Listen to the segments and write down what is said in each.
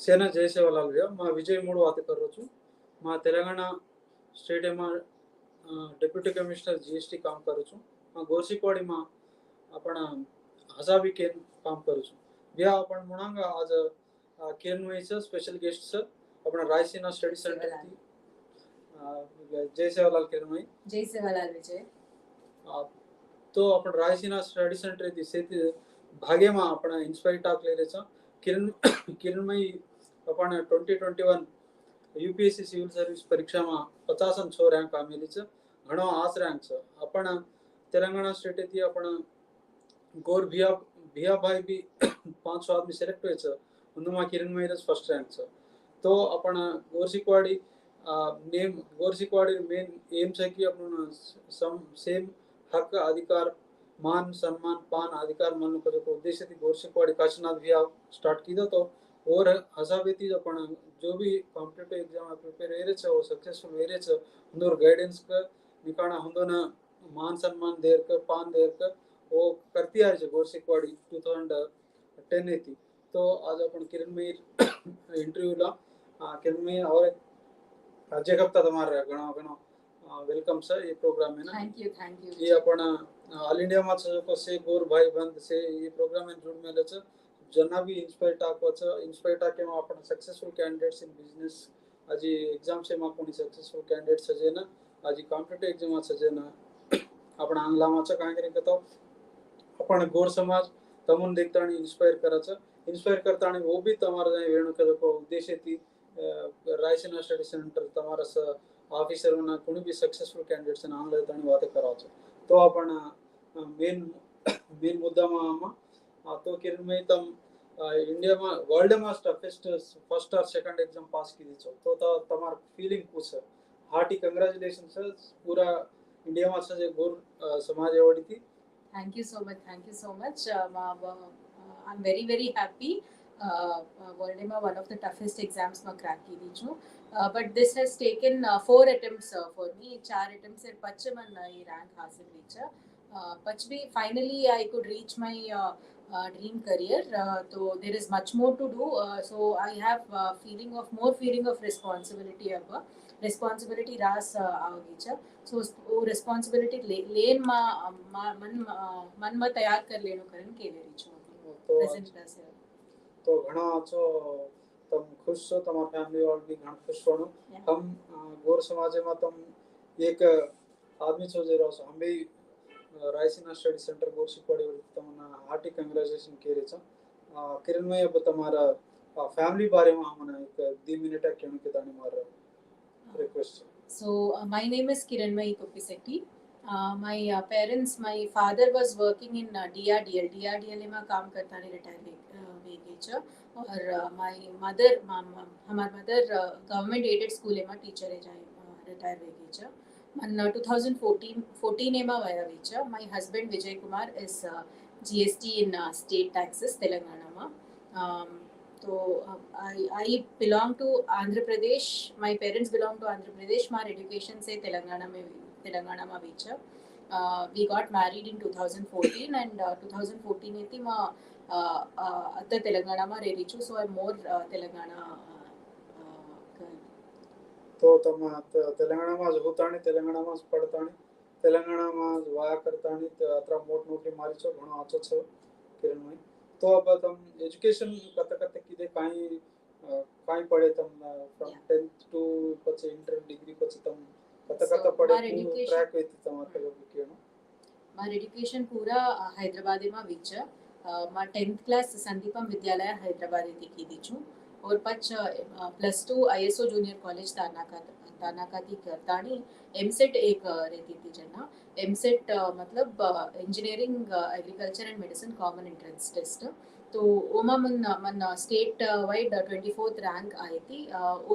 सेना जय सेवालाल भैया मैं विजय मूड बात कर रहा हूँ। मैं तेलंगाना स्टेट में डेप्यूटी कमिश्नर जीएसटी काम करूँ छूँ। मैं गोरसीकवाड़ी में अपना हजाबी केन काम करूँ छूँ। भैया अपन मुनांगा आज Kiranmayi sir special guest sir अपना रायसीना स्टडी सेंटर की जय सेवालाल किरणमयी जय सेवालाल विजय। तो अपन रायसीना स्टडी सेंटर थी से भाग्य में अपना इंस्पायर टॉक ले रहे किरणमयी अपन 2021 यूपीएससी सिविल सर्विस परीक्षा में 56 रैंक आमेली घणो आस रैंक अपन तेलंगाना स्टेट थी अपन गोर भिया भाई भी 500 आदमी सेलेक्ट हुए में किरणमयी फर्स्ट रैंक तो अपन गोरसीकवाड़ी मेन एम्स है कि अपन सेम हक अधिकार मान सम्मान पान अधिकार मान को उद्देश्य थी गोरसीकवाड़ी काशीनाथ भी स्टार्ट की तो और हसाबेती अपन जो भी कॉम्पिटिटिव एग्जाम प्रिपेयर हो रहे वो सक्सेसफुल हो रहे उन्दोर गाइडेंस का निकाना हुंदोन मान सम्मान देर का पान देर का वो करती आ रही है गोरसीकवाड़ी 2010 थी। तो आज अपन किरणमयी इंटरव्यू ला किरणमयी और अजय हफ्ता तुम्हारा घणो घणो वेलकम सर ये प्रोग्राम में ना थैंक यू ये अपन ऑल इंडिया में से गोर भाई बंद से ये प्रोग्राम में जुड़ में जना भी इंस्पायर टाक के अपन सक्सेसफुल कैंडिडेट्स इन बिजनेस आज एग्जाम से कोणी सक्सेसफुल कैंडिडेट सजे ना आज कॉम्पिटिटिव एग्जाम सजे ना अपन आंगला में काय तो अपन गोर समाज तमुन देखता इंस्पायर करता वो भी तमारा वेणु के उद्देश्य थी रायसीना स्टडी सेंटर तमारा ऑफिसर ना कोणी भी सक्सेसफुल कैंडिडेट्स आंग लेता बात करा तो अपन मेन मुद्दा में तो किरणमयी तम इंडिया में वर्ल्ड में टफेस्ट फर्स्ट और सेकंड एग्जाम पास की तो तमार फीलिंग पूछ हार्टी कंग्रेचुलेशन सर पूरा इंडिया में से गोर समाज एवॉर्ड थी। Thank you so much I am very happy world में one of the toughest exams में क्रैक की दी छूँ but this has taken 4 attempts for me 4 attempts से पच मन ये रैंक हासिल रीच पच भी finally I could reach my dream career तो there is much more to do so I have feeling of responsibility अब रिस्पांसिबिलिटी रास आओगी सो वो रिस्पांसिबिलिटी लेन मन में तैयार कर लेनो करन के ले रीच प्रेजेंट से तो घणा अच्छो तुम खुश हो तमार फैमिली और भी घण खुश हो हम गोर समाज में तुम एक आदमी छो जे रहो हम भी रायसीना स्टडी सेंटर गोरसीकवाड़ी तमना हार्टी कांग्रेचुलेशन के रे किरणमयी अब तुम्हारा फैमिली बारे में हमने एक 2 मिनट कहने के दानी मार request. So my name is Kiranmayi Achievements. My parents, my father was working in DRDL में काम करता ने रिटायर हो गई और my mother हमार मदर गवर्नमेंट एडेड स्कूल में टीचर है जाए रिटायर हो गई मन 2014 में वया वीच my husband Vijay Kumar is GST in state taxes Telangana में तो I belong to Andhra Pradesh. My parents belong to Andhra Pradesh. My education से तेलंगाना में वीचा. We got married in 2014 and 2014 में थी मैं अत्तर तेलंगाना में रह रही हूँ. So I'm more Telangana. तो तुम तेलंगाना में होता नहीं तेलंगाना में पढ़ता नहीं तेलंगाना में वाया करता नहीं तो अतरा मोट नौकरी मारी छो घणो आछो छो किरणमयी तो अब तुम एजुकेशन करते किदे काई पढ़े तुम फ्रॉम 10th टू पछे इंटर डिग्री पछे तुम करते पढ़े ट्रैक होती तुम्हारे को केनो मार एजुकेशन पूरा हैदराबाद में विच मा 10th क्लास संदीपम विद्यालय हैदराबाद में की दी छूं और पछ +2 ISO जूनियर कॉलेज तानाका थी करतानी एमसेट एक रहती थी जना एमसेट मतलब engineering agriculture and medicine common entrance test तो ओमा मन स्टेट वाइड 24th रैंक आई थी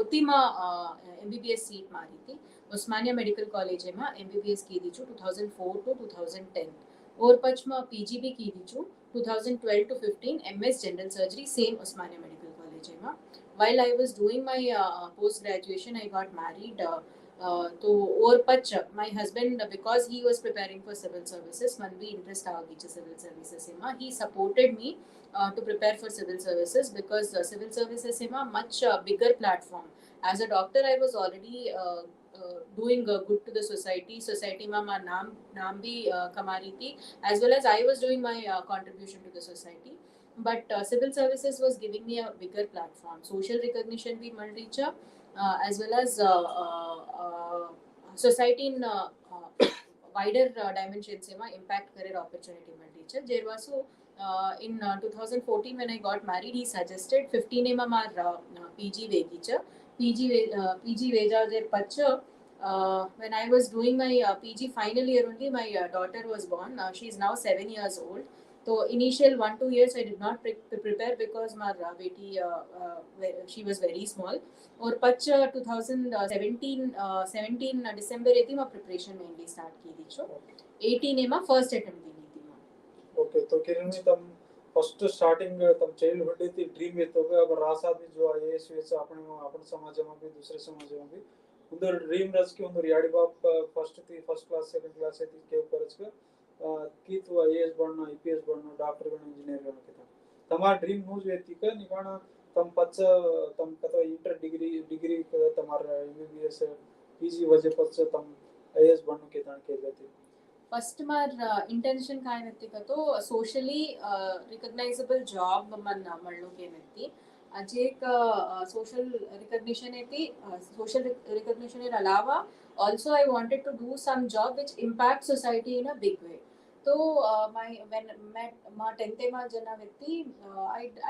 ओती में MBBS सीट मारी थी उस्मानिया मेडिकल कॉलेज में MBBS की दी छू 2004 to 2010 और पच में PG भी की दी छू 2012 to 15 MS general surgery same Osmania medical college में while I was doing my post graduation I got married तो और पच my husband because he was preparing for civil services man bhi interest aagi cha civil services ma he supported me to prepare for civil services because civil services ma much bigger platform. As a doctor I was already doing good to the society ma naam bhi kama rahi thi, as well as I was doing my contribution to the society. But civil services was giving me a bigger platform, social recognition bhi mal rahi cha, as well as society in wider dimensions માં impact career opportunity મળી છે. There was so in 2014 when I got married he suggested 15 માં માર PG વેગી છે. PG વેજા જે પછ when I was doing my PG final year only my daughter was born. She is now 7 years old. So initial 1-2 years I did not prepare because my beti she was very small. और पच 2017 December एती में preparation mainly start की थी छो 18 में first attempt दी थी मैं. ओके तो किरण में तम फर्स्ट स्टार्टिंग तम चाइल्डहुड थी ड्रीम है तो अब रासा भी जो आईएएस वेस अपन समाज में भी दूसरे समाज में भी उधर ड्रीम रच के उधर याडी बाप फर्स्ट क्लास सेकंड क्लास थी के ऊपर च की तो आईएएस बनना आईपीएस बनना डॉक्टर बनना इंजीनियर बनना के था तमार ड्रीम नो जो थी का निकाना तम पच तम कतो inter degree Tamar MBBS PG वजह पच तम आईएएस बनने के तान के जाती. फर्स्ट मार इंटेंशन काय नती का तो सोशली रिकॉग्नाइजेबल जॉब मन मळलो के नती अजे एक सोशल रिकॉग्निशन थी. सोशल रिकॉग्निशन एर अलावा also I wanted to do some job which impacts society in a big way. So when my 10th માં જના વ્યક્તિ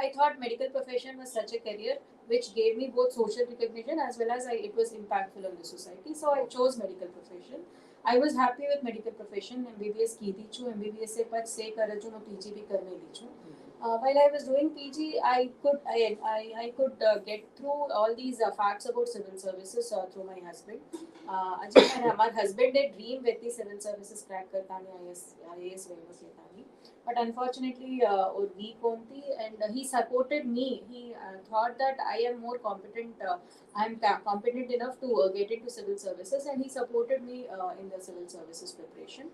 I thought medical profession was such a career which gave me both social recognition as well as it was impactful on the society. So I chose medical profession. I was happy with medical profession. MBBS की थी छू MBBS से पच से कर जो मैं PG भी करने दी छू. While I was doing PG, I could get through all these facts about civil services through my husband. My husband did dream with the civil services crack करतानी IAS waivers लेतानी. But unfortunately, or weak only, and he supported me. He thought that I am more competent. I am competent enough to get into civil services, and he supported me in the civil services preparation.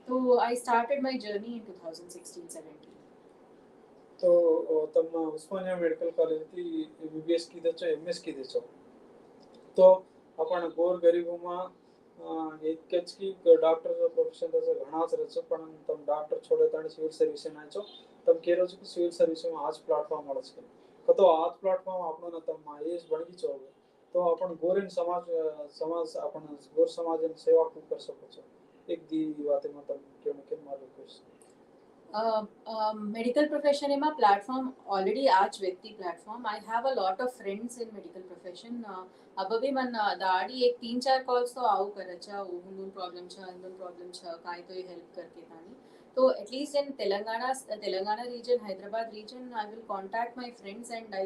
So I started my journey in 2016-17. तो तम उस्मानिया medical college थी MBBS की देचो MS की देचो तो आपण गोर गरीबों एक की डॉक्टर प्रोफेशन तसे घणाच रचो पण तम डॉक्टर छोड़े ताणी सिविल सर्विस में आचो तम केरो छ कि सिविल सर्विस में आज प्लेटफॉर्म મળે છે तो आज प्लेटफॉर्म આપણો न तम आईएएस बणगी છો तो आपण गोरेन समाज आपण गोर समाजन सेवा कर सको છો एक दी वाते में तम के मालूम कोश medical profession in my platform already आज व्यक्ति platform. I have a lot of friends in medical profession. अब भी मन दाड़ी एक 3-4 calls तो आउ करचा उहुन प्रॉब्लम छ अंदर प्रॉब्लम छ काय तो हेल्प करके तानी. तो at least in Telangana region, Hyderabad region, I will contact my friends and I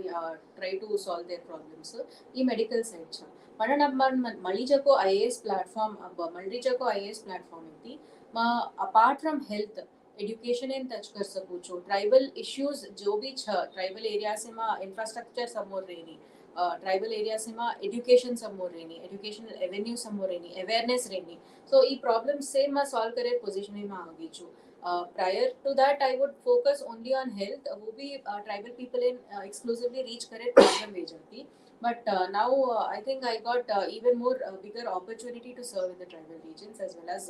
try to solve their problems. ये medical side छ. पण अब मन मली जको IAS platform अब मली जको IAS platform इतनी मा apart from health education in touch कर सकूँ छो. ट्राइबल इश्यूज जो भी छ ट्राइबल एरिया से मां इंफ्रास्ट्रक्चर समोर रहनी, ट्राइबल एरिया से मां एजुकेशन समोर रहनी, एजुकेशनल एवेन्यू समोर रहनी, अवेयरनेस रहनी. सो ई प्रॉब्लम से मां सॉल्व करे पोजीशन में मां आगी छू. Prior to that I would focus only on health. वो भी ट्राइबल पीपल इन एक्सक्लूसिवली रीच करे प्रॉब्लम वेजती. But now I think I got even more bigger opportunity to serve in the tribal regions as well as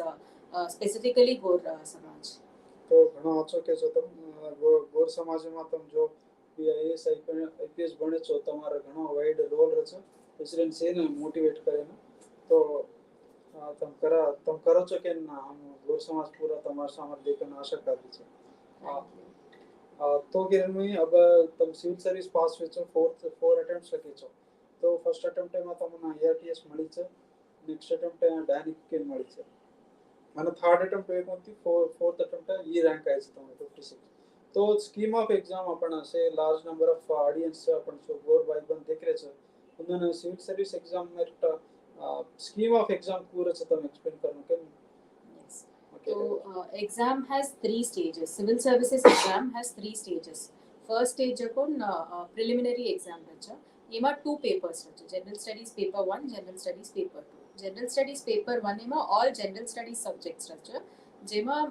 specifically Gaur Samaj. तो घणो अच्छो के छो तम गोर समाज में तम जो आईएएस आईपीएस बने छो तमारा घणो वाइड रोल रछो इसलिए से ने मोटिवेट करे ना तो तम करो छो के ना हम गोर समाज पूरा तमारा सामर देखन आशा करी छे. तो किरण में अब तम सिविल सर्विस पास हुए छो 4 अटेम्प्ट्स लगे छो तो फर्स्ट अटेम्प्ट में तमने IRTS मળી છે नेक्स्ट अटेम्प्ट DANICS के मળી છે અને થર્ડ अटेम्प्ट एक होती फोर्थ अटेम्प्ट ई रैंक आए છે તમને 56. तो स्कीम ऑफ एग्जाम अपन से लार्ज नंबर ऑफ ऑडियंस अपन सो गोर भाई बन देख रहे छे उन्होंने सिविल सर्विस एग्जाम में स्कीम ऑफ एग्जाम पूरा से तुम एक्सप्लेन करो के. So exam has 3 stages. Civil services exam has 3 stages. First stage upon preliminary exam रचा. एमा 2 papers रचा. General studies paper 1, general studies paper 2. General studies paper 1 एमा ऑल जनरल स्टडीज सब्जेक्ट्स रच जेमा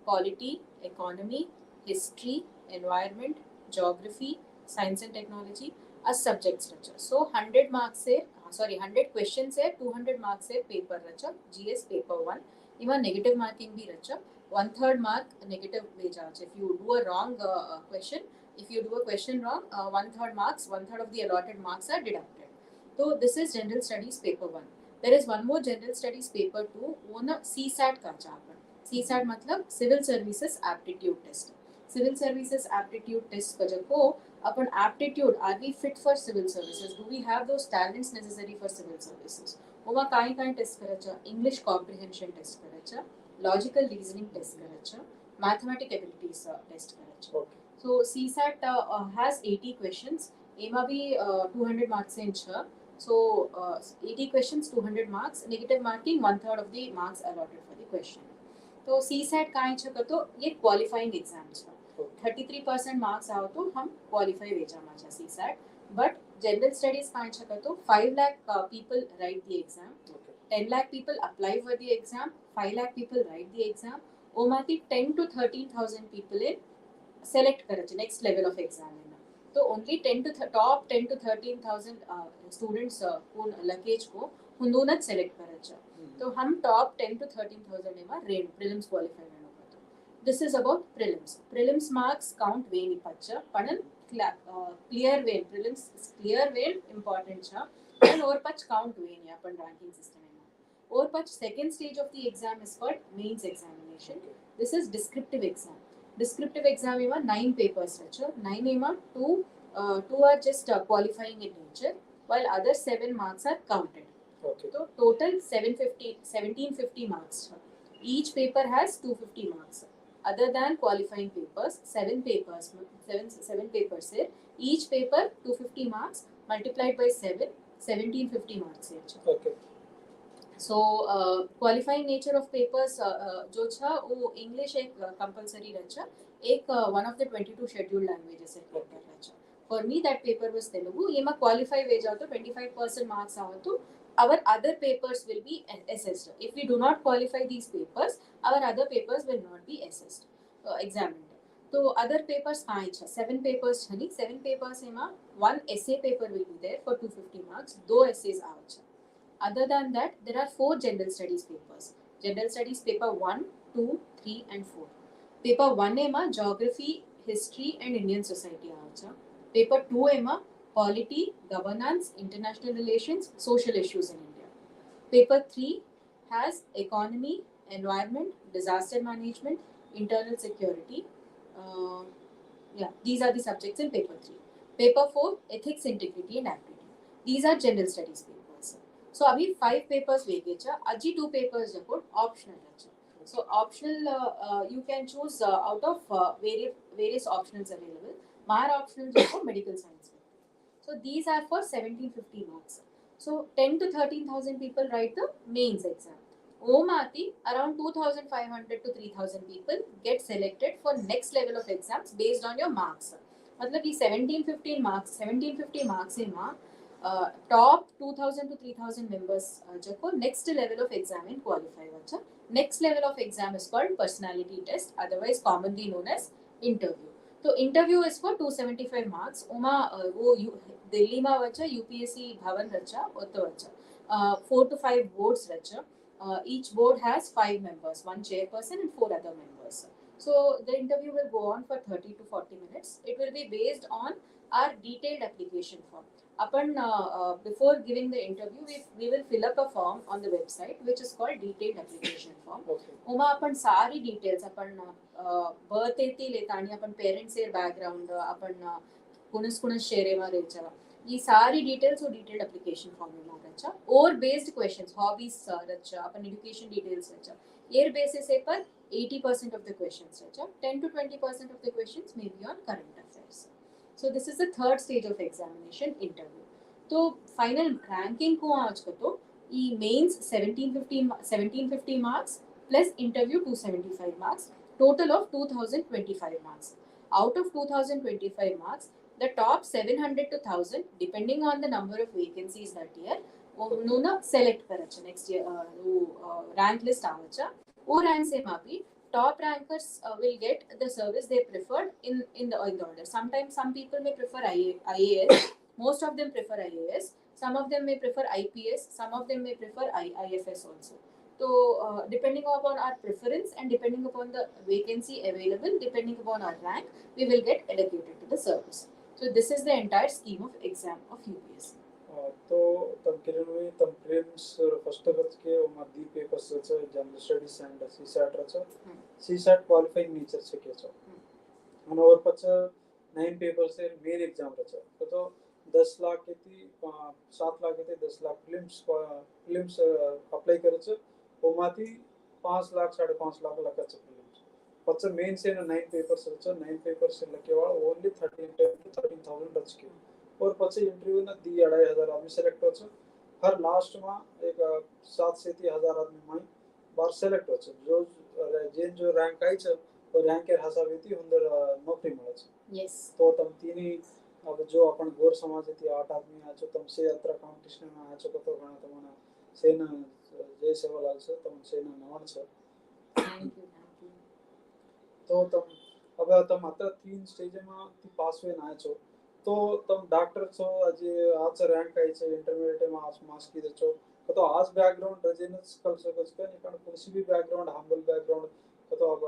polity economy history environment geography science and technology आ subjects रच so 100 marks से 100 question से 200 मार्क्स से पेपर रच जीएस पेपर 1 इमा नेगेटिव मार्किंग भी रच 1/3 mark negative भेजा if you do a wrong question. If you do a question wrong, 1/3 marks, 1/3 of the allotted marks are deducted. So this is general studies paper 1. There is one more general studies paper 2. वो ना CSAT का चापन. CSAT मतलब Civil Services Aptitude Test. Civil Services Aptitude Test का जब को अपन aptitude, are we fit for civil services? Do we have those talents necessary for civil services? वो मा काई टेस्ट कराचा. English comprehension test कराचा. Logical reasoning test कराचा. Mathematic abilities test कराचा. Okay. So CSAT has 80 questions. एमा भी 200 marks in छ. So 80 questions, 200 marks. Negative marking 1/3 of the marks allotted for the question. तो CSAT काई छ कतो ये qualifying exam छ. 33% marks आओ तो हम qualify वेजा matcha CSAT. But general studies काई छ कतो 5 lakh people write the exam. 10 lakh people apply for the exam. 5 lakh people write the exam. ओमाती 10 to 13,000 people in select कराचे next level of exam में ना तो only 10 to top 10 to 13,000 students को luggage को हुंदोनत select कराचा तो हम top 10 to 13,000 में रेन prelims qualify में होगा तो this is about prelims marks count way नि पच्चा पढ़न clear way prelims clear way important छा and और पच count way नि अपन ranking system में और पच second stage of the exam is called mains examination. This is descriptive exam. Descriptive exam में 9 papers रचा 9 में 2 are just qualifying in nature while other 7 marks are counted. Okay. So total 1750 marks. Each paper has 250 marks. Other than qualifying papers, 7 papers है. Each paper 250 marks multiplied by 7, 1750 marks है. Okay. So qualifying nature of papers जो छा वो English एक compulsory रचा एक one of the 22 scheduled languages है paper रचा. For me that paper was Telugu. ये मैं qualify वेजा तो 25% marks आओ तो our other papers will be assessed. If we do not qualify these papers, our other papers will not be assessed, examined. तो other papers काई छा 7 papers छनी 7 papers में 1 essay paper will be there for 250 marks. 2 essays आओ छा. Other than that, there are 4 general studies papers. General studies paper 1, 2, 3 and 4. Paper 1 एमा geography, history and Indian society आचा. Paper 2 एमा polity, governance, international relations, social issues in India. Paper 3 has economy, environment, disaster management, internal security. These are the subjects in paper 3. Paper 4, ethics, integrity and aptitude. These are general studies papers. So अभी 5 papers वेगे चा अजी 2 papers जको optional रचा. So optional you can choose out of various optionals available. मार optional जको medical science. So these are for 1750 marks. So 10 to 13,000 people write the mains exam. ओमाती around 2,500 to 3,000 people get selected for next level of exams based on your marks. मतलब ये 1750 marks है माँ top 2,000 to 3,000 members जको next level of exam in qualify वच्चा. Next level of exam is called personality test, otherwise commonly known as interview. तो interview is for 275 marks. Uma वो दिल्ली में वच्चा UPSC भवन रचा उतो वच्चा 4 to 5 boards रचा. Each board has 5 members, 1 chairperson and 4 other members. So the interview will go on for 30 to 40 minutes. It will be based on our detailed application form. Upon before giving the interview, we will fill up a form on the website which is called detailed application form. Uma अपन सारी details अपन birth येती लेतानी अपन parents एर background अपन कुणस शेरे मा रेचा ये सारी details वो detailed application form में मा रचा और based questions hobbies रचा अपन education details रचा एर basis से पर 80% of the questions रचा 10 to 20% of the questions may be on current affairs. So this is the third stage of examination interview. तो final ranking को आज का तो ये mains 1750 marks plus interview 275 marks, total of 2025 marks. Out of 2025 marks, the top 700 to 1000 depending on the number of vacancies that year નું ના select કરે છે નેક્સ્ટ rank list આવે છે ઓ rank સેમાં B top rankers will get the service they preferred in the order. Sometimes some people may prefer IAS, most of them prefer IAS, some of them may prefer IPS, some of them may prefer IFS also. So depending upon our preference and depending upon the vacancy available, depending upon our rank, we will get allocated to the service. So this is the entire scheme of exam of UPSC. तो तम किरणमयी तम prelims first बच के ओमा दी papers छ general studies and CSAT छ CSAT qualifying nature छ के छ અને और पछ 9 पेपर्स से मेन एग्जाम छ तो 10 लाख के ती 7 लाख के ती 10 लाख प्रीलिम्स अप्लाई करे छ ओमाथि 5 लाख 5.5 लाख लगा छ प्रीलिम्स पछ मेन से 9 पेपर्स छ 9 पेपर्स से लकेवा ओनली 13,000 रच के और પછી इंटरव्यू ना दी 2,500 आदमी सेलेक्ट हो छ हर लास्ट में एक 7 से 1000 आदमी में बार सेलेक्ट हो छ जो जेन जो रैंक आई छ वो रैंक के हिसाब से अंदर नौकरी मिले छ यस तो तम तीनी अब जो अपन गोर समाज थी 8 आदमी आ छ तम से अत्र कंपटीशन में आ छ तो घणा तमना सेना जय सेवालाल छ तम सेना नवन छ थैंक यू तो तम अब तम अत्र 3 स्टेज में पास हुए ना छ तो तम डॉक्टर छो अजे आज रैंक आई छे इंटरमीडिएट में आज मार्क्स की छो तो आज बैकग्राउंड रजिनस कर सको छ नि कारण कुछ भी बैकग्राउंड हम्बल बैकग्राउंड तो अब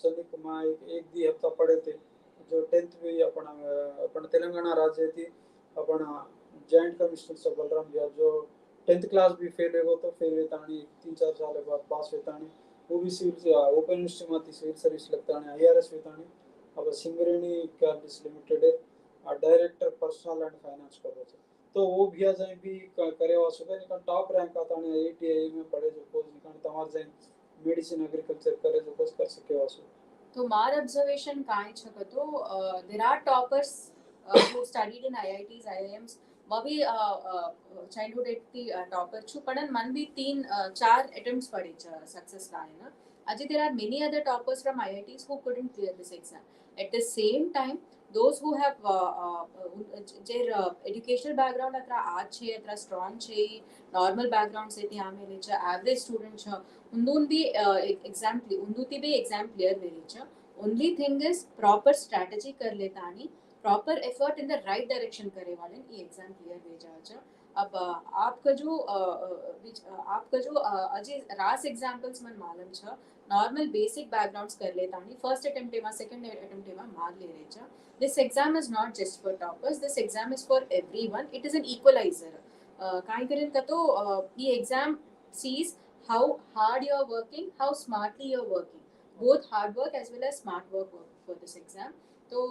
चनिक में एक दी हफ्ता पढ़े थे जो 10th भी अपन तेलंगाना राज्य थी अपन जॉइंट कमिश्नर से बलराम भैया जो 10th क्लास भी फेल हो तो फेल वेतानी 3-4 साल बाद पास वेतानी वो भी सिविल ओपन यूनिवर्सिटी में सिविल सर्विस लगतानी IRS वेतानी अब Singareni Capitals limited director personnel and finance करो छे तो वो भी जाए भी करे वासुगा निकन टॉप रैंक आता ने IITI में पढ़े जो कोर्स निकन तमार जाए मेडिसिन एग्रीकल्चर करे जो कोर्स कर सके वासु तो मार ऑब्जर्वेशन काय छक तो there are toppers who studied in IITs IIMs maybe childhood at थी टॉपर छु पण मन भी 3-4 अटेम्प्ट्स पड़े छ सक्सेस लाए ना अजे there are many other toppers from IITs who couldn't clear this exam at the same time those who have their educational background अत्रा आज छे अत्रा स्ट्रांग छे नॉर्मल बैकग्राउंड से ત્યાં મેલે છે एवरेज स्टूडेंट छ उन्दून भी एग्जाम उन्दूती भी एग्जाम क्लियर वेली छ only thing is proper strategy कर लेतानी proper effort in the right direction करे वाले ये एग्जाम क्लियर हो जाए छ अब आपका जो अजय रास एग्जांपल्स मन मालूम छ नॉर्मल बेसिक बैकग्राउंड्स कर लेतानी फर्स्ट अटेम्प्ट में सेकंड अटेम्प्ट में मार ले रहे छ this exam is not just for toppers this exam is for everyone it is an equalizer kai karin ka to the exam sees how hard you are working how smartly you are working both hard work as well as smart work for this exam तो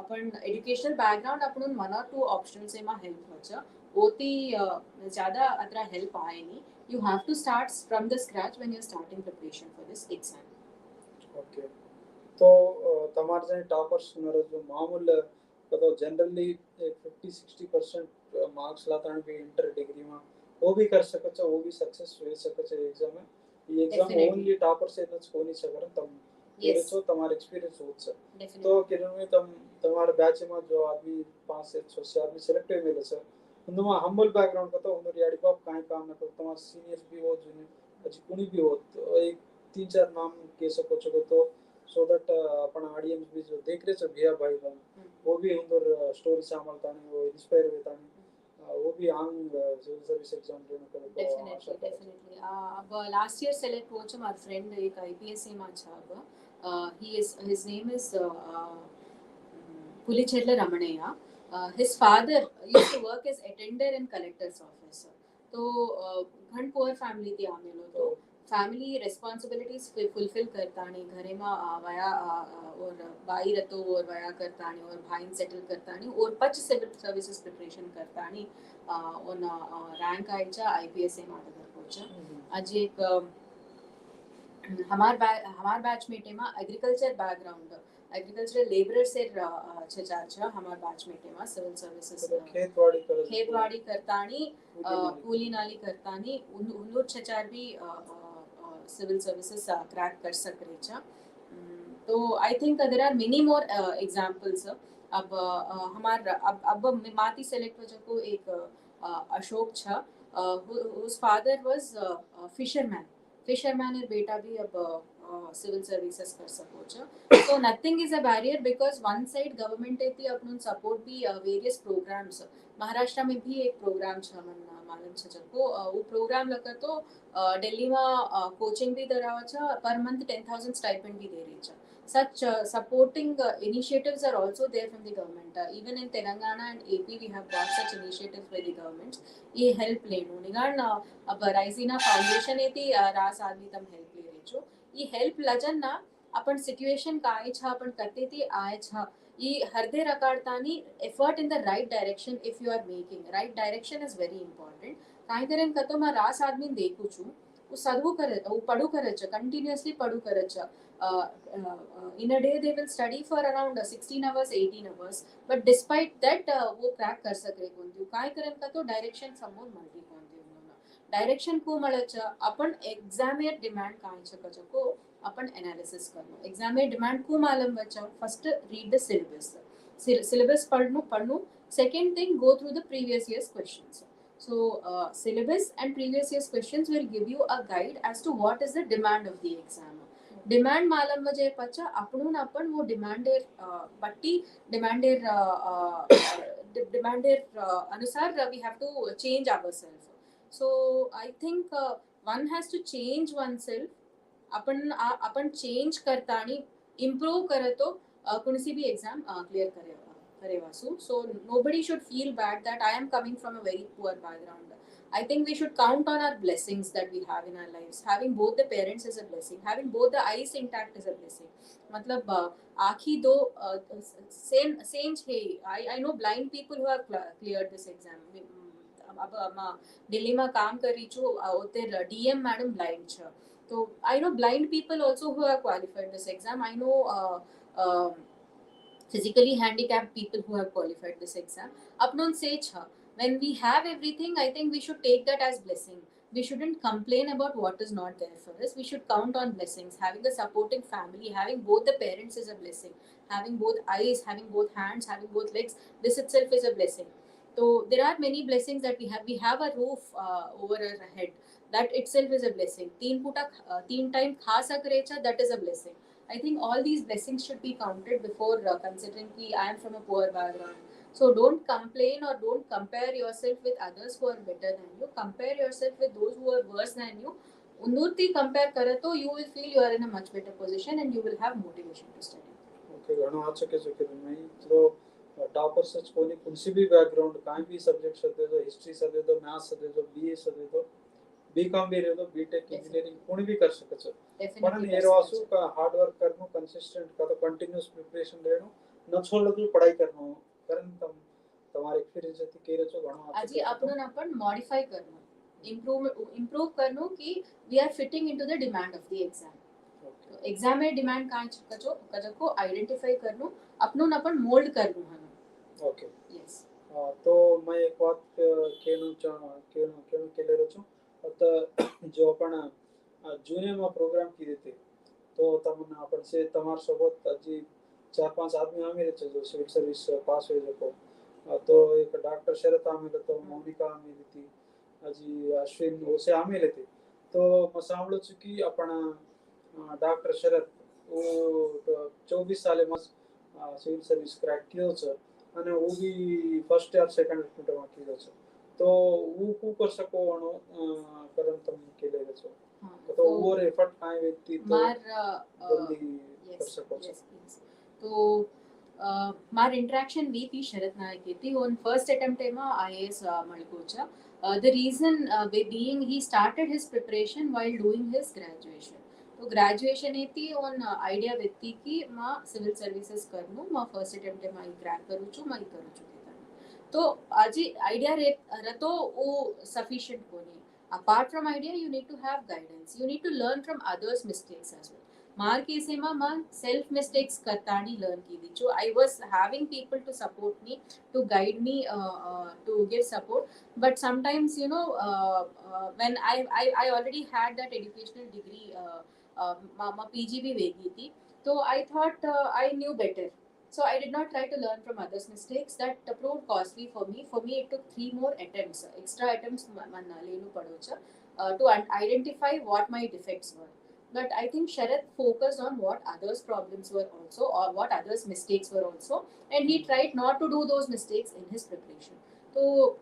अपन educational background अपन 1 or 2 options से मा help हो छ ओती ज्यादा अतरा help आए नहीं you have to start from the scratch when you are starting preparation for this exam okay तो तमार जाए टॉपर्स नरे जो मामूल तो जनरली 50-60% मार्क्स लाता है भी इंटर डिग्री में वो भी कर सके छ वो भी सक्सेस हो सके छ एग्जाम में ये एग्जाम ओनली टॉपर से न को नहीं सकन तम ये तो तमार एक्सपीरियंस हो छ तो किरण में तमार बैच में जो आदमी 5 से 6 से आदमी सिलेक्ट हुए मिले छ उनमें हम्बल बैकग्राउंड का तो उन रियाडी बाप काई काम न कर तमार सीनियर्स भी हो जूनियर अजी कुनी भी हो तो एक 3-4 नाम के सको छ तो so that अपन ऑडियंस भी जो देख रहे छ भैया भाई वो भी अंदर स्टोरी सामलता नहीं वो इंस्पायर होता नहीं वो भी आंग सिविल सर्विस एग्जाम देने को डेफिनेटली अब लास्ट ईयर सेलेक्ट हो छ मार फ्रेंड एक IPS में छ अब he is his name is पुलिचेर्ला रमणैया his father used to work as attender in collector's office तो घण पुअर फैमिली थी आमेलो तो फैमिली रिस्पांसिबिलिटीज फुलफिल करतानी घरे में वया और बाई रतो और वया करतानी और भाईन सेटल करतानी और पच सिविल सर्विसेज प्रिपरेशन करतानी on रैंक आइचा IPS माटे करपोचा आज एक हमार बैचमेट में एग्रीकल्चर बैकग्राउंड एग्रीकल्चर लेबरर से छचार छ हमार बैचमेट में सिविल सर्विसेज खेतवाड़ी करतानी कूली नाली करतानी उन छचार भी सिविल सर्विसेज क्रैक कर सक रहे छ तो I think there are many more examples अब हमार अब माती सेलेक्ट हो को एक अशोक छ, whose father was a fisherman. Fisherman er beta bhi ab civil services कर सको छ. So nothing is a barrier because one side government एती अपन support भी various programs. महाराष्ट्र में भी एक प्रोग्राम छ मन मालूम छ जको वो प्रोग्राम लगा तो दिल्ली में कोचिंग भी दरावा छ, per month 10,000 stipend भी दे रही छ. Such supporting initiatives are also there from the government. Even in Telangana and AP, we have got such initiatives by the governments. ये help लेनो निगान अब Raisina Foundation एती रास आदमी तम help ले रही छो. ये help लजन ना अपन situation काय छा अपन करते ती आय छा. ये हरदे रकारतानी effort in the right direction if you are making. Right direction is very important. काय करें कतो मा रास आदमी देखू छू. वो सदवू करे, वो पढ़ू करे छ, continuously पढ़ू करे छ. In a day they will study for around 16 hours 18 hours but despite that वो crack कर सक रहे कोणती काय करेन का तो डायरेक्शन समोर मल्टी कोणती उन्होंने डायरेक्शन को મળે છે अपन एग्जाम यर डिमांड काय છે कजको अपन एनालिसिस करनो एग्जाम यर डिमांड को मालूम बचा फर्स्ट रीड द सिलेबस पढ़नो second thing go through the previous year's questions so syllabus and previous year's questions will give you a guide as to what is the demand of the exam demand मालूम म्हणजे पचा आपण वो डिमांडेर बट्टी डिमांडेर अनुसार we have to change ourselves so I think one has to change oneself आपण change करतानी improve करतो कोणसी भी एग्जाम क्लियर करेवासू so nobody should feel bad that I am coming from a very poor background. I think we should count on our blessings that we have in our lives. Having both the parents is a blessing. Having both the eyes intact is a blessing. मतलब आँखी दो same है. I know blind people who have cleared this exam. अब दिल्ली में काम करी छो उते DM मैडम blind छ. तो I know blind people also who have qualified this exam. I know physically handicapped people who have qualified this exam. अपनों से छ. When we have everything, I think we should take that as blessing. We shouldn't complain about what is not there for us. We should count on blessings. Having a supporting family, having both the parents is a blessing. Having both eyes, having both hands, having both legs, this itself is a blessing. So there are many blessings that we have. We have a roof over our head. That itself is a blessing. Teen time kha sak recha, that is a blessing. I think all these blessings should be counted before considering that I am from a poor background. So don't complain or don't compare yourself with others who are better than you. Compare yourself with those who are worse than you. उन्नति compare करे तो you will feel you are in a much better position and you will have motivation to study. Okay, घणो अच्छा के किरणमयी तो toppers सच कोणी कुणसी भी background काय भी सब्जेक्ट सदे तो हिस्ट्री सदे तो मैथ्स सदे तो बीए सदे तो बीकॉम भी रे तो बीटेक इंजीनियरिंग कोणी भी कर सके छ पण एरवासु का हार्ड वर्क करनो कंसिस्टेंट का तो कंटीन्यूअस प्रिपरेशन लेनो न छोड़ तो पढ़ाई करनो कारण તમારી એક્સપિરિયન્સ હતી કે રચો ઘણો આજે अपन मॉडिफाई करनो इम्प्रूव करनो कि we are fitting into the demand of the exam. तो एग्जाम में डिमांड कांच कजको आइडेंटिफाई करनो अपन मोल्ड करनो हनो. ओके यस तो मैं एक बात केनो केले रचो तो जो अपन जूनियर में प्रोग्राम की देते तो तमने अपन से तमार सोबत अजी 4-5 आदमी आमे रहे जो सिविल सर्विस पास हुए जको तो एक डॉक्टर शरत आमे तो मोनिका आमे थी अजी अश्विन ओसे आमे लेते तो मैं सांभळो छु की आपण डॉक्टर शरत वो 24 साले में सिविल सर्विस क्रैक कियो छ અને वो भी फर्स्ट ईयर सेकंड अटेम्प्ट में कियो छ तो वो को कर सको वणो करम तम केले छो तो ओवर एफर्ट काय व्यक्ति तो जल्दी कर सको छ. तो मार इंटरेक्शन वी थी शरद नायक थी ऑन फर्स्ट अटेम्प्ट में IAS मळको छ. The reason being he started his preparation while doing his graduation. तो ग्रेजुएशन थी ऑन आइडिया व्यक्ति की मां सिविल सर्विसेज करनो मां फर्स्ट अटेम्प्ट में क्रैक करू छु मैं करू छु तो आज आइडिया रतो वो सफिशिएंट कोनी. Apart from idea you need to have guidance. You need to learn from others mistakes as well. मार केसे मां सेल्फ मिस्टेक्स करतानी लर्न की दी जो I was having people to support me to guide me to give support but sometimes you know when I already had that educational degree मां PG भी वेगी थी तो I thought I knew better So I did not try to learn from others' mistakes. That proved costly for me. For me, it took 3 more attempts, extra attempts, to identify what my defects were. But I think Sharad focused on what others' problems were also, or what others' mistakes were also, and he tried not to do those mistakes in his preparation. So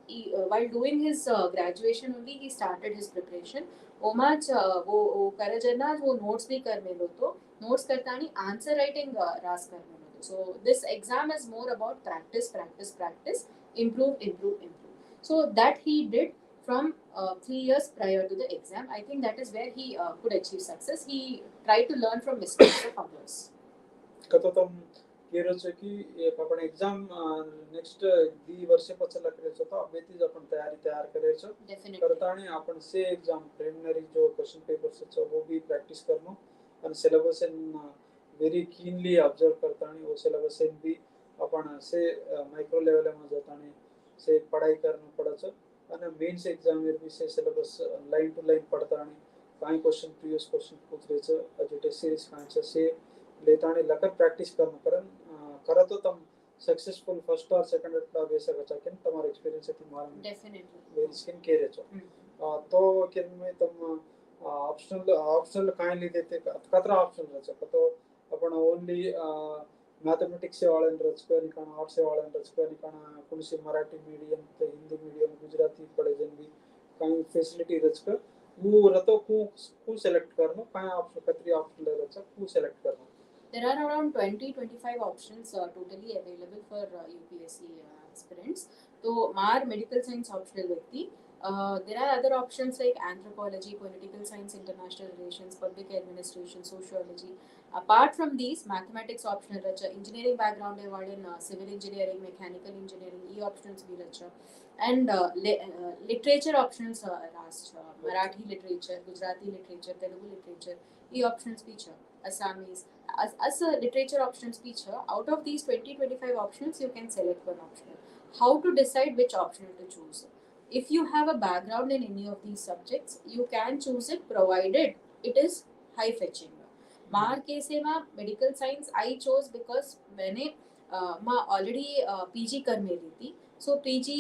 while doing his graduation only, he started his preparation. ओमाच वो करजना वो notes भी कर मेलो तो notes करतानी answer writing रास कर मेलो. So this exam is more about practice, practice, practice, improve, improve, improve. So that he did from 3 years prior to the exam. I think that is where he could achieve success. He tried to learn from mistakes of others. कतो तम केरो छ कि एक आपण exam next 2 वर्ष पछला करे छ तो अबेतीज आपण तयार करे छ Definitely. करताणी आपण से एग्जाम प्रिलिमिनरी जो क्वेश्चन पेपर्स छ वो भी प्रैक्टिस करनो અને सिलेबस इन वेरी कीनली ऑब्जर्व करताणी वो सिलेबस इन भी आपण से माइक्रो लेवल में जताणी से पढ़ाई करनो पड़े छ અને મેઇન્સ એક્ઝામ में भी से सिलेबस लाइन टू लाइन पढ़ताणी काई क्वेश्चन प्रीवियस क्वेश्चन पूछरे छ अजो टेस्ट सीरीज काई छ से लेताणी लकर प्रैक्टिस करनो करा तो तम सक्सेसफुल फर्स्ट और सेकंड एटला बेसा गचा के તમારો एक्सपीरियंस થી મારા Definitely. वेरी स्किन केरे छ तो किन में तम ऑप्शनल काई लीधे ते कतरा ऑप्शन रच तो आपण ओनली मैथमेटिक्स से वाले रच को निकाना आर्ट्स से वाले रच को निकाना कुणसी मराठी मीडियम ते हिंदी मीडियम गुजराती पढ़े जन भी काई फैसिलिटी रच को वो रतो को सेलेक्ट करनो काई ऑप्शन कतरी ऑप्शन ले रच को सेलेक्ट करनो. There are around 20-25 options totally available for UPSC aspirants. So, Mar medical science optional व्यक्ति. There are other options like anthropology, political science, international relations, public administration, sociology. Apart from these, mathematics optional racha, engineering background है वाले civil engineering, mechanical engineering, ये options भी रचा. And literature options राष्ट्र, Marathi literature, Gujarati literature, Telugu literature, ये options भी चा. Assamese. As a literature options feature, out of these 20-25 options, you can select one optional. How to decide which optional to choose? If you have a background in any of these subjects, you can choose it provided it is high fetching. मार केसे में medical science I chose because मैंने मैं already PG कर मेरी थी, so PG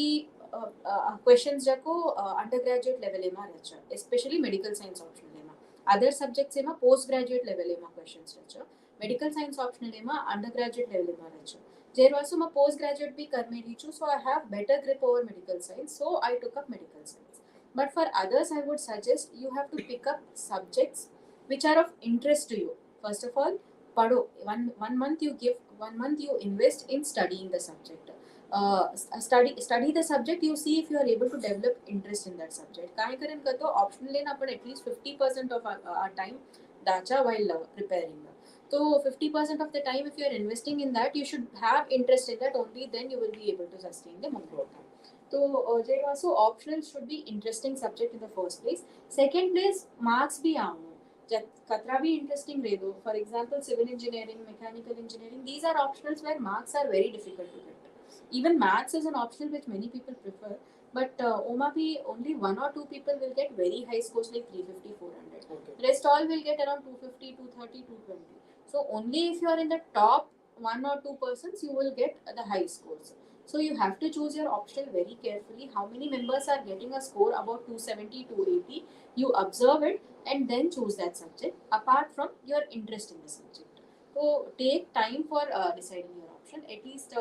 questions जाको undergraduate level में रचा, especially medical science optional में. Other subjects में post graduate level में questions रचा, medical science optional में undergraduate level में रचा. There also मैं post graduate भी कर मेरी चू, so I have better grip over medical science, so I took up medical science. But for others, I would suggest you have to pick up subjects which are of interest to you. First of all, पढ़ो. One month you give, 1 month you invest in studying the subject. Study the subject. You see if you are able to develop interest in that subject. काय करें करतो optional लेना आपण at least 50% of our time dacha while preparing. So 50% of the time, if you are investing in that, you should have interest in that. Only then you will be able to sustain the momentum. So optional should be interesting subject in the first place. Second place, marks भी आऊँ. कतरा भी interesting रहे दो. For example, civil engineering, mechanical engineering, these are optionals where marks are very difficult to get. Even maths is an optional which many people prefer, but OMA bhi only 1 or 2 people will get very high scores like 350, 400. Okay. Rest all will get around 250, 230, 220. So only if you are in the top 1 or 2 persons, you will get the high scores. So you have to choose your optional very carefully. How many members are getting a score about 270, 280? You observe it and then choose that subject apart from your interest in the subject. So take time for deciding your option. At least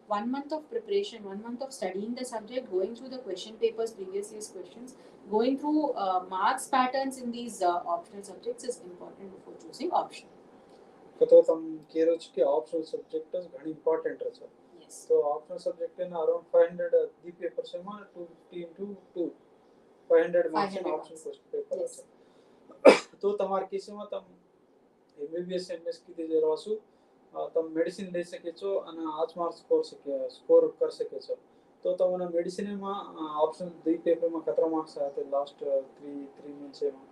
1 month of preparation, 1 month of studying the subject, going through the question papers, previous year's questions, going through marks patterns in these optional subjects is important before choosing option. तो तम केरो के optional subjects घणी important रछ. Yes. तो optional subject इन around 500 दी paper से मा 250 into 2 500 मार्क्स इन ऑप्शनल क्वेश्चन पेपर रछ. तो तमार केस में तम MBBS MS की दे रहसु तम मेडिसिन ले सके छो અને 8 मार्क्स स्कोर कर सके छो. तो तमने मेडिसिन में ऑप्शनल दी पेपर में कतरा मार्क्स आया थे लास्ट 3 मंथ्स में.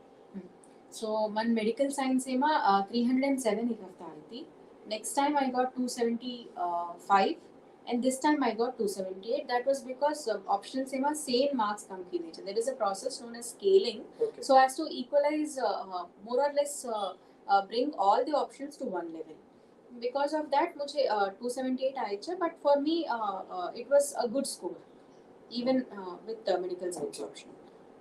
So, man medical science में 307 एक हफ्ता आई थी. Next time I got 275 and this time I got 278. That was because optional से में same marks कम की थी. There is a process known as scaling. Okay. So as to equalize more or less bring all the options to one level. because of that मुझे 278 आए थे, but for me it was a good score even with the medical science Okay. option.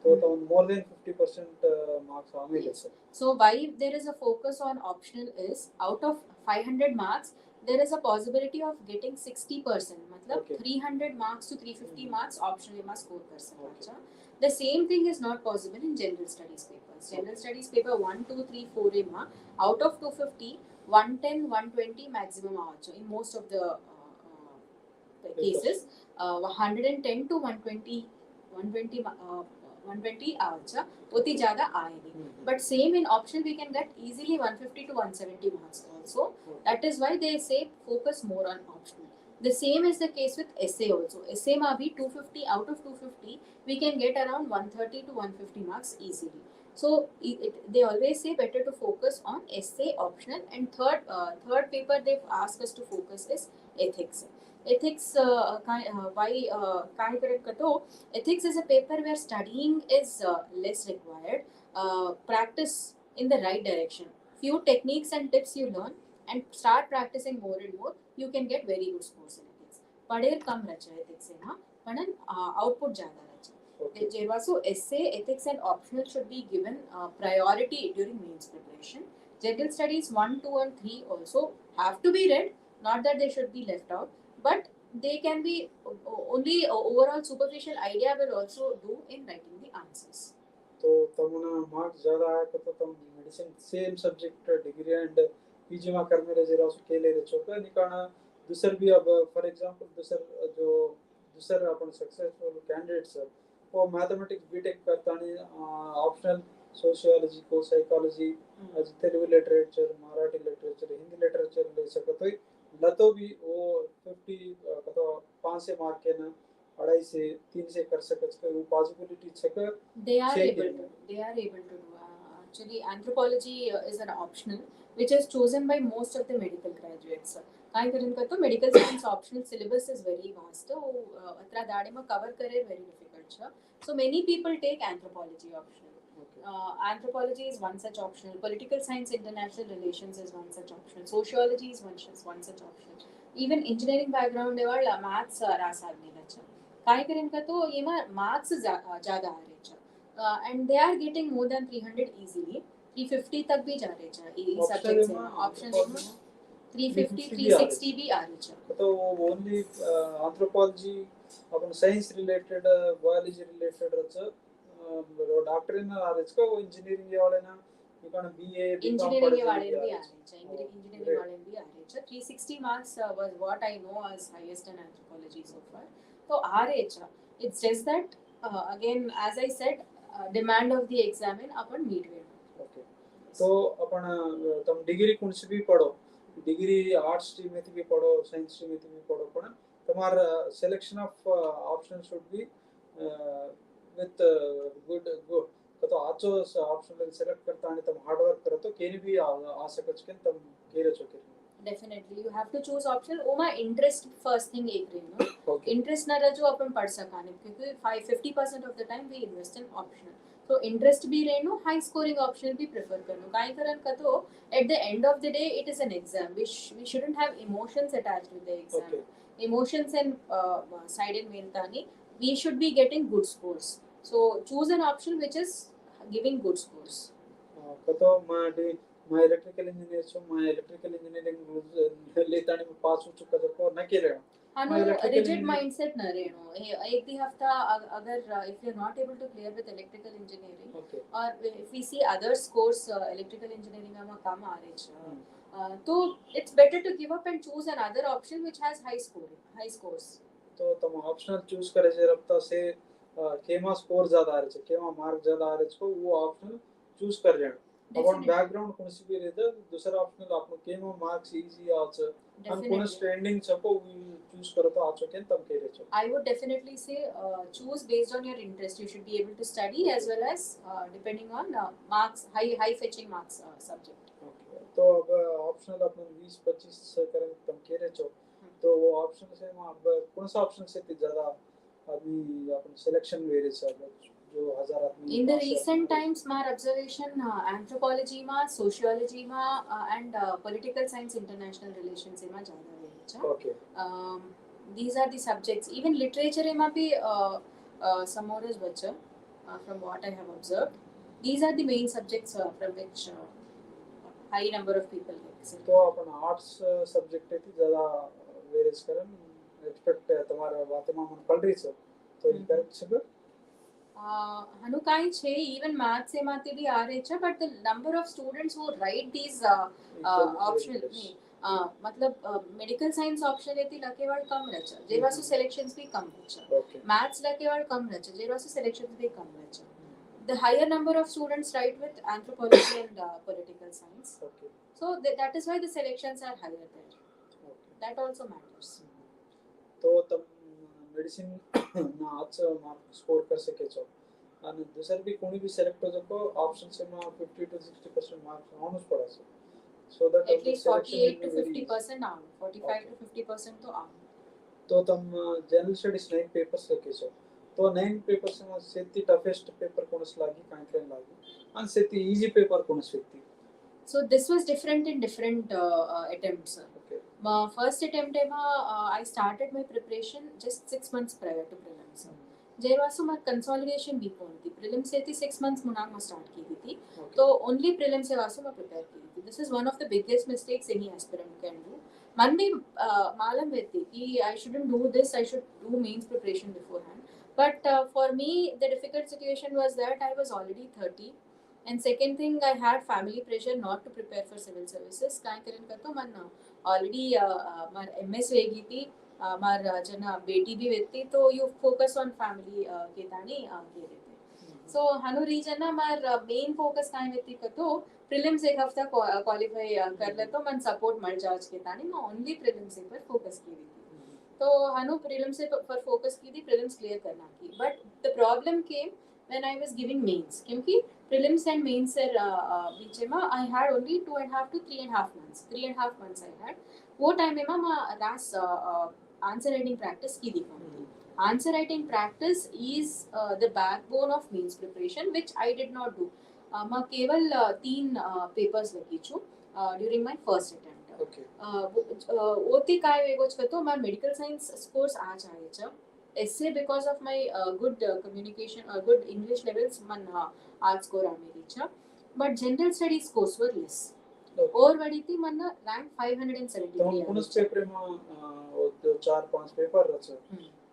So more than 50% marks are made. Yes. So why there is a focus on optional is out of 500 marks there is a possibility of getting 60%. मतलब Okay. 300 marks to 350 marks optional में score कर सकता Okay. अच्छा. The same thing is not possible in general studies papers. General studies paper 1, 2, 3, 4 में out of 250 110 120 maximum आवाज़ in most of the cases 110 to 120 120 आवाज़ उतनी ज़्यादा आएगी. But same in optional we can get easily 150 to 170 marks also. That is why they say focus more on optional. The same is the case with essay also. Essay में भी 250 out of 250 we can get around 130 to 150 marks easily. So they always say better to focus on essay optional, and third paper they've asked us to focus is ethics. Ethics why काय करत का तो ethics is a paper where studying is less required. Practice in the right direction. Few techniques and tips you learn and start practicing more and more, you can get very good scores in ethics. पढ़ेर कम रचा ethics से ना, पण output ज़्यादा रचा. Okay. So essay, ethics and optional should be given priority during mains preparation. General studies 1, 2 and 3 also have to be read, not that they should be left out, but they can be only overall superficial idea will also do in writing the answers. तो तमना marks ज्यादा आया तो तम medicine same subject degree and PG में करने रहे जरा उसके ले रहे चोका निकाना दूसर भी अब फॉर एग्जांपल दूसर अपन सक्सेसफुल कैंडिडेट्स वो मैथमेटिक्स बीटेक करता नहीं ऑप्शनल सोशियोलॉजी को psychology Telugu literature Marathi literature Hindi literature ले सकते तो लतो भी वो 50 कतो 5 से मार्क के ना 2.5 से 3 से कर सकते वो पॉसिबिलिटी छक they are able to do actually anthropology is an optional which is chosen by most of the medical graduates. काय करें का तो medical science optional syllabus is very vast, तो अतरा दाड़े में cover करे very difficult छ. So many people take anthropology optional. Anthropology is one such optional. Political science, international relations is one such optional. Sociology is one such optional. Even engineering background वाला maths रास आदमी लच्छा. काय करें का तो ये में marks ज़्यादा आ रहे छ. And they are getting more than 300 easily. 350 तक भी जा रहे छ. ये subjects में optional में 350 360 भी आ रहे छ. तो only anthropology अपन science related biology related रच डॉक्टर इन आ रहे छ वो इंजीनियरिंग के वाले ना इकान बीए इंजीनियरिंग के वाले भी आ रहे छ. इंजीनियरिंग वाले भी आ रहे छ. 360 marks was what I know as highest in anthropology so far. तो आ रहे छ. It's just that again as I said demand of the exam in upon meet में. Okay. तो अपन तुम डिग्री कौन सी भी पढ़ो, डिग्री आर्ट्स स्ट्रीम में भी पढ़ो, साइंस स्ट्रीम में भी पढ़ो, पण तुम्हारा selection of option should be with good तो आचो ऑप्शन सेलेक्ट करता है तुम हार्ड वर्क करो तो केनी भी आ सकच के तुम केरे चोके. Definitely you have to choose optional. ओमा interest first thing एक रही नो. Okay. Interest ना रहो जो अपन पढ़ सकाने क्योंकि 50% of the time we invest in optional. So interest भी रहे नो, high scoring optional भी prefer करनो. काहे करन का तो at the end of the day it is an exam. We shouldn't have emotions attached with the exam. Okay. Emotions and side in मेलतानी. We should be getting good scores. So choose an option which is giving good scores. कतो my electrical engineer so my electrical engineering लेतानी में पास हो चुका जब को न के रहे. हाँ rigid mindset न रहे नो. एक दी हफ्ता अगर if you are not able to clear with electrical engineering, okay. or if we see other scores electrical engineering में कम आ रहे छ, तो it's better to give up and choose another option which has high scores. तो तुम optional choose करे जे रफ्ता से केमा score ज्यादा आ रहे छ, केमा मार्क ज्यादा आ रहे छ वो ऑप्शनल चूज कर रहे हैं. अपन बैकग्राउंड कौन सी भी रहता दूसरा ऑप्शनल आपको केमा मार्क्स इजी आछ हम कौन स्टैंडिंग छको चूज करो तो आछो के तब के रेछो. I would definitely say choose based on your interest. You should be able to study as well as depending on marks, high fetching marks subject. Okay. तो अब ऑप्शनल अपन 20-25 करें तब के रेछो तो वो ऑप्शन से अब कौन सा ऑप्शन से ज्यादा आदमी अपन सिलेक्शन वेरे से जो 1000 आदमी In the पास recent है times, my observation, anthropology ma, sociology ma, and political science, international relations ma ज़्यादा रही है. Okay. These are the subjects. Even literature ma bhi some more is better, from what I have observed. These are the main subjects from which high number of people get. तो अपन arts subject थी ज़्यादा various करन expect तुम्हारा बातें में मन पढ़ रही सो तो ये करेक्ट छे हनु काई छे even math से माते भी आ रहे छे, but the number of students who write these optional मतलब मेडिकल साइंस ऑप्शन येती लकेवाड़ कम रचा, जेवासु सिलेक्शंस भी कम रचा, मैथ्स लकेवाड़ कम रचा, जेवासु सिलेक्शंस भी कम रचा. The higher number of students write with anthropology and political science. Okay. So that is why the selections are higher there. Okay. That also matters. तो तब medicine ना अच्छा मार्क स्कोर कर सके छो અને दूसर भी कोणी भी सिलेक्ट हो जको ऑप्शन से में 50 to 60% मार्क्स आउनुस पड़ा छे so that at least 48 to 50% आउनु 45 to 50% तो आउनु. तो तम जनरल स्टडीज 9 पेपर्स लखे छो तो 9 पेपर्स में सेती टफेस्ट पेपर कोनस लागी कांकरेन लागी and सेती इजी पेपर कोनस व्यक्ति. So this was different in different attempts. Okay. My first attempt I started my preparation just 6 months prior to prelims. There was some consolidation भी कौन थी prelims से थी 6 months मुनाक में start की थी. तो only prelims से वासु मैं prepare की थी. This is one of the biggest mistakes any aspirant can do. मन भी मालूम रहती कि I shouldn't do this, I should do mains preparation beforehand. But for me the difficult situation was that I was already 30. And second thing, I had family pressure not to prepare for civil services. काय करेन करतो मन already मार MS वेगी थी, मार जना बेटी भी वेती तो you focus on family के तानी के रहते. So हनु रीजन ना मार main focus काय वेती करतो prelims एक हफ्ता qualify कर ले तो मन support मर जाज के तानी मैं only prelims पर focus की थी. तो हनु prelims पर focus की थी, prelims clear करना की. But the problem came when I was giving mains, क्योंकि prelims and mains बीच में I had only 2.5 to 3.5 months. 3.5 months I had. वो time में मैं रास answer writing practice की थी. Answer writing practice is the backbone of mains preparation, which I did not do. मैं केवल 3 papers लिखी छू during my first attempt. Okay. ओती काय वेगोच करतो मैं medical science scores आ जाए छ. Essay because of my good communication or good English levels man art score आ मेरी छ. But general studies scores were less. और बड़ी थी मन rank 573. तो पुनः पेपर में दो 4-5 पेपर रचे.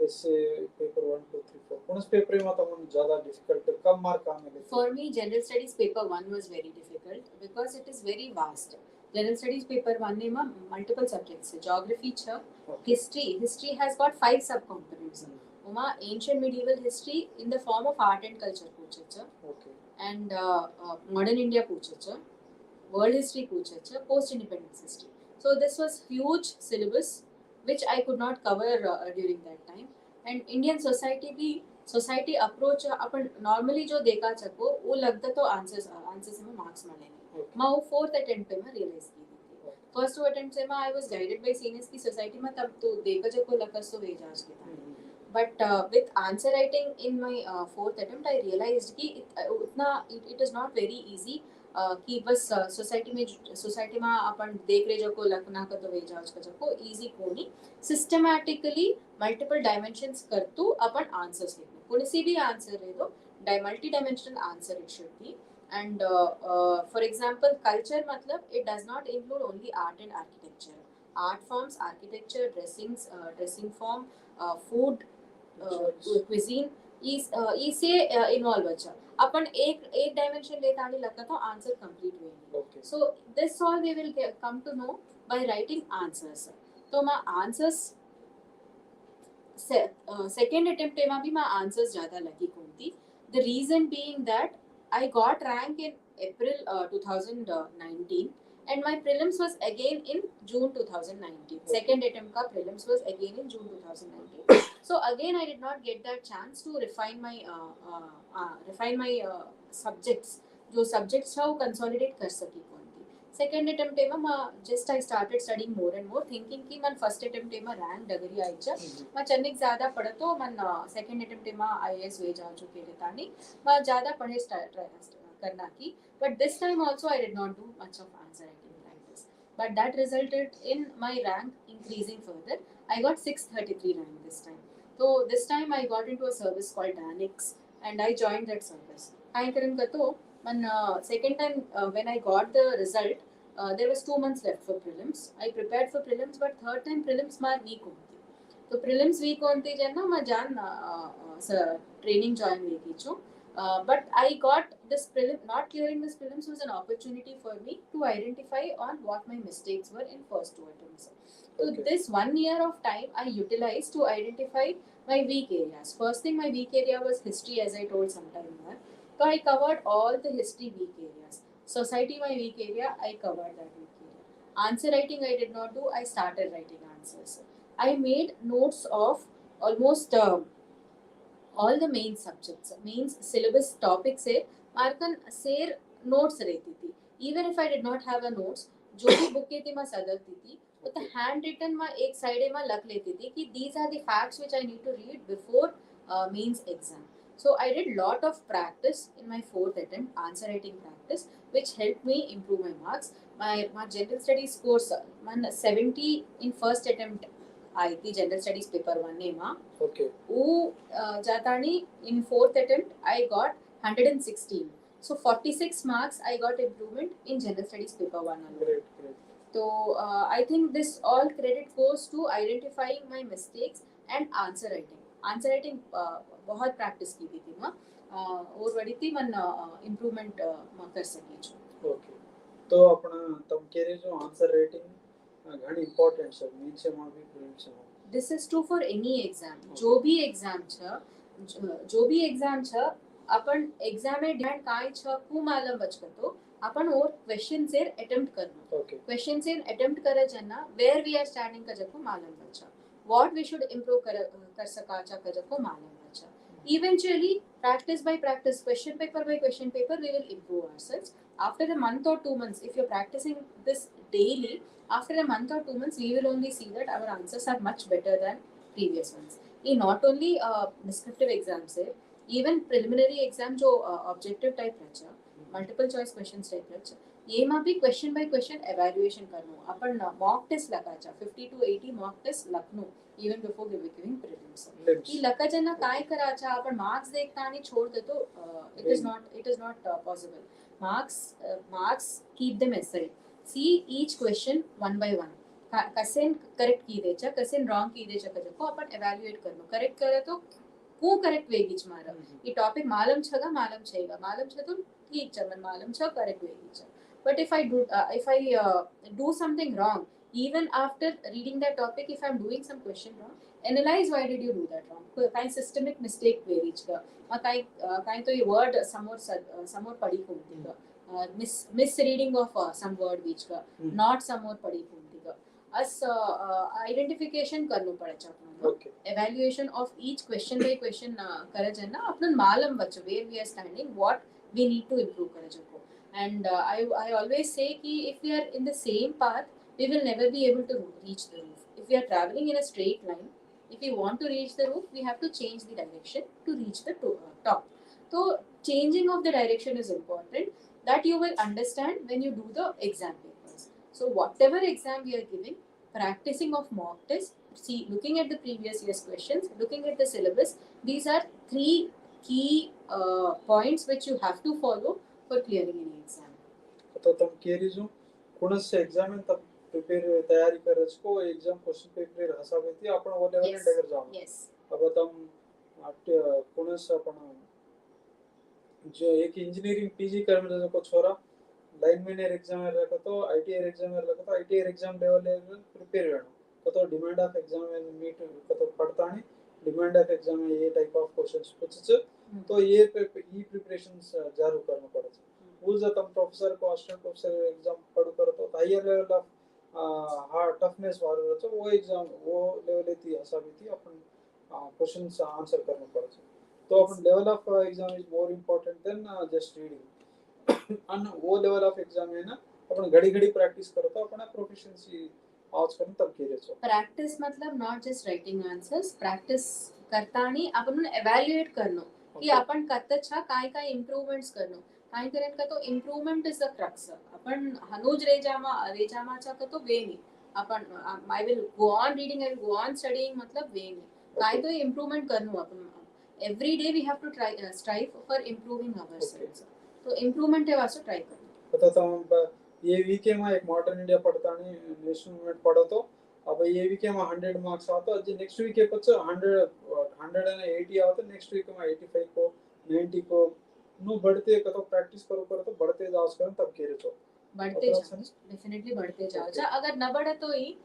ऐसे पेपर 1 2 3 4 पुनः पेपर में तो मन ज़्यादा difficult कम मार्क आ मिले. For me general studies paper 1 was very difficult because it is very vast. General studies paper 1 में multiple subjects है. Geography छ, history has got 5 sub components. Uma ancient medieval history in the form of art and culture पूछे छ. Okay. And modern India पूछे छ, world history पूछे छ, post independence history. So this was huge syllabus which I could not cover during that time. And Indian society भी society approach अपन normally जो देखा चको वो लगता तो answers में marks मिलेंगे. मैं वो 4th attempt पे मैं realize की थी. First 2 attempts से मैं I was guided by seniors की society में तब तो देखा चको लकस तो वेजाज के था. But with answer writing in my 4th attempt I realized कि it is not very easy कि बस society में अपन देख रहे जो को लखना का तो वेजाज का जो को easy को नहीं systematically multiple dimensions करतु अपन answers लिखने. कोई सी भी answer रहे तो multi-dimensional answer it should be. And for example culture मतलब it does not include only art and architecture. Art forms, architecture, dressing form, food, cuisine इसे involve अच्छा. अपन एक dimension लेता आने लगता तो answer complete हुए. Okay. So this all we will come to know by writing answers. तो मैं answers second attempt में भी मैं answers ज़्यादा लगी कौन थी. The reason being that I got rank in April 2019 and my prelims was again in June 2019. Second attempt ka prelims was again in June 2019. So again I did not get that chance to refine my subjects. जो subjects था वो consolidate कर सकी कौन थी. Second attempt एमा just I started studying more and more thinking कि मन फर्स्ट अटेम्प्ट एमा रैंक डगरी आइचा चन्निक ज्यादा पड़तो मन सेकंड अटेम्प्ट एमा आईएएस वे जा चुके रहतानी ज्यादा पढ़े स्टार्ट करना की but this time also I did not do much of answer writing practice but that resulted in my rank increasing further. I got 633 rank this time, so this time I got into a service called DANICS and I joined that service. I करण करतो when second time when I got the result, there was 2 months left for prelims. I prepared for prelims but third time prelims मार weak होती. तो prelims weak होती जेना मैं जान training join वेगी चो. But I got this prelim. Not clearing this prelims was an opportunity for me to identify on what my mistakes were in first two attempts. So this 1 year of time I utilized to identify my weak areas. First thing, my weak area was history, as I told sometime back. So I covered all the history weak areas. Society, my weak area, I covered that weak area. Answer writing I did not do. I started writing answers. I made notes of almost all the main subjects, means syllabus topics से मार्कन शेर notes रहती थी. Even if I did not have a notes, जो भी book थी मैं सदरती थी, तो the handwritten मैं एक side में लग लेती थी कि these are the facts which I need to read before means exam. So I did lot of practice in my fourth attempt, answer writing practice, which helped me improve my marks. My general studies scores, man 70 in first attempt आई थी general studies paper 1 में. Okay वो जातानी in fourth attempt I got 116, so 46 marks I got improvement in general studies paper 1 alone. great. So I think this all credit goes to identifying my mistakes and answer writing बहुत practice की थी मैं और वडी थी मन improvement कर सकी छु. ओके तो अपना तम केरे जो आंसर राइटिंग घणी इंपोर्टेंट છે मीन्स માં भी प्रीलिम्स માં. This is true for any exam. जो भी एग्जाम छ अपन एग्जाम में डिमांड काय छ कु मालूम बचकतो अपन और क्वेश्चन से अटेम्प्ट करनो. ओके क्वेश्चन से अटेम्प्ट करे जना वेयर वी आर स्टैंडिंग का जको मालूम बचा, व्हाट वी शुड इंप्रूव कर सका चा का जको मालूम बचा. Eventually, practice by practice, question paper by question paper, we will improve ourselves. After a month or 2 months, if you're practicing this daily, after a month or 2 months, we will only see that our answers are much better than previous ones. ये not only descriptive exams है, even preliminary exam जो objective type रहता, multiple choice questions type रहता, ये में भी question by question evaluation करनो. अपन mock test लगा चा 50 to 80 mock test लगनो even before giving prelims. ये लगा जना काय करा चा अपन marks देखता नहीं छोड़ दे तो it is not possible. Marks keep them aside. See each question one by one. कसेन करेक्ट की दे चा कसेन रॉन्ग की दे चा को अपन evaluate करनो. करेक्ट करे तो को करेक्ट वेगीच मारा. ये टॉपिक मालूम छगा मालूम छेगा मालूम छ तो ठीक छ मन मालूम छ correct वेगीच. But if I do something wrong, even after reading that topic, if I'm doing some question wrong, analyze why did you do that wrong. Kind systemic mistake वेगीच का. kind तो ये word some more पढ़ी होती का. Misreading of some word बीच का, not some more पढ़ी होती का. As identification करनो पड़े चापनो. Evaluation of each question by question करे जना अपना मालूम बच्चे where we are standing, what we need to improve करे जाको. And I always say कि if we are in the same path, we will never be able to reach the roof. If we are traveling in a straight line, if we want to reach the roof, we have to change the direction to reach the top. So changing of the direction is important. That you will understand when you do the exam papers. So whatever exam we are giving, practicing of mock test, looking at the previous year's questions, looking at the syllabus, these are 3 key points which you have to follow for clearing any exam. तो तुम केरी जो कोणस से exam में तब prepare तैयारी करच को exam question paper हसाबेती आपण वो लेवल ने डगर जाओ. Yes. अब तुम कोणस आपण जो एक इंजीनियरिंग पीजी करने को छोरा लाइनमैन एग्जाम में रखो तो आईटीआर एग्जाम में रखो तो आईटीआर एग्जाम लेवल प्रिपेयर रहनो तो डिमांड ऑफ एग्जाम में मीट तो पढ़ता नहीं डिमांड ऑफ एग्जाम में ये टाइप ऑफ क्वेश्चंस पूछछ तो ये प्रिपरेशंस जरूर करना पड़े. वो जब तुम प्रोफेसर को असिस्टेंट प्रोफेसर एग्जाम पढ़ो करो तो higher level of hard toughness वाला रहता वो एग्जाम वो लेवल थी हिसाब थी अपन क्वेश्चंस आंसर करना पड़े. तो अपन level of exam is more important than just reading. and वो लेवल ऑफ एग्जाम है ना आपण घडी घडी प्रॅक्टिस करतो आपण प्रोफिशियन्सी आज करून तब केलेचो प्रॅक्टिस मतलब not just writing answers practice करताना आपण एव्हॅल्युएट करणं की आपण कतछा काय काय इम्प्रूव्हमेंट्स करणं काय करेन का तो इम्प्रूव्हमेंट इज द क्रक्स आपण हनुज रेजामाचा का तो वे नाही आपण I will go on reading I will go on studying मतलब वे नाही काय तो इम्प्रूव्हमेंट करणं आपण every day we have to try strive for improving ourselves तो इम्प्रूव्हमेंट है वासो ट्राई करणं तो ये वीके में एक मॉडर्न इंडिया पढ़ता नहीं नेशनल मूवमेंट पढ़ो तो अब ये वीके में 100 मार्क्स आता है नेक्स्ट वीक कुछ 180 आता नेक्स्ट वीक में 85 को 90 को नो बढ़ते तो प्रैक्टिस करो तो बढ़ते जाओ करो तब केरे तो बढ़ते जाओ डेफिनेटली बढ़ते जाओ अगर न बढ़े तो ही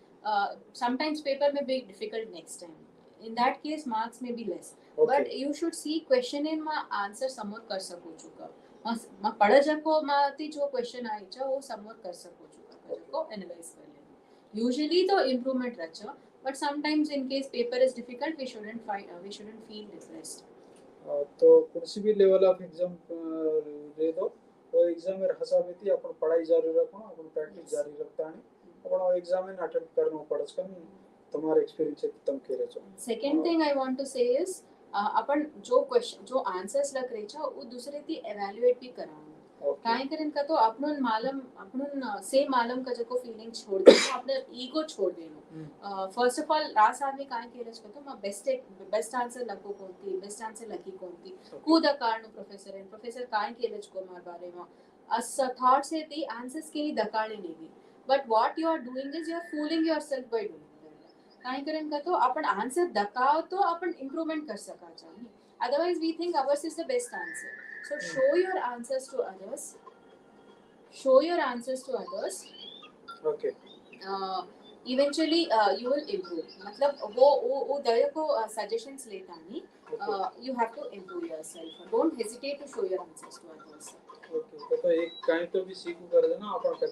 समटाइम्स पेपर में be difficult next time in that case marks में be less but you should see question इन में आंसर समोर कर सको चुका मैं पढ़ जको माती जो क्वेश्चन आई छ वो समोर कर सको चुका जको एनालाइज कर ले यूजुअली तो इंप्रूवमेंट रचा but sometimes in case paper is difficult we shouldn't feel depressed तो किसी भी लेवल ऑफ एग्जाम ले दो वो एग्जाम में हसाबेती अपन पढ़ाई जारी रखो अपन प्रैक्टिस जारी रखता है अपन वो एग्जाम में अटेम्प्ट करनो पड़स कन तुम्हारे एक्सपीरियंस एकदम केरे छो second thing I want to say is अपन जो क्वेश्चन जो आंसर्स लग रहे छ वो दूसरे ती एवैल्यूएट भी कराऊं काय करेन का तो अपन से मालूम का जको फीलिंग छोड़ दे अपने ईगो छोड़ देनो फर्स्ट ऑफ ऑल रास आदमी काय केलस का तो मैं बेस्ट आंसर लको कोणती बेस्ट आंसर लकी कोणती कूद कारण प्रोफेसर काय केलस को मार बारे में अस थॉट से ती आंसर्स के दकाळे नेगी but what you are doing is you are fooling yourself by doing काय करेन का तो अपन आंसर दकाओ तो अपन इंप्रूवमेंट कर सका चाहिए otherwise we think ours is the best answer so show your answers to others okay eventually you will improve मतलब वो दया को suggestions लेता नहीं you have to improve yourself don't hesitate to show your answers to others okay तो एक काई तो भी सीखू कर देना अपन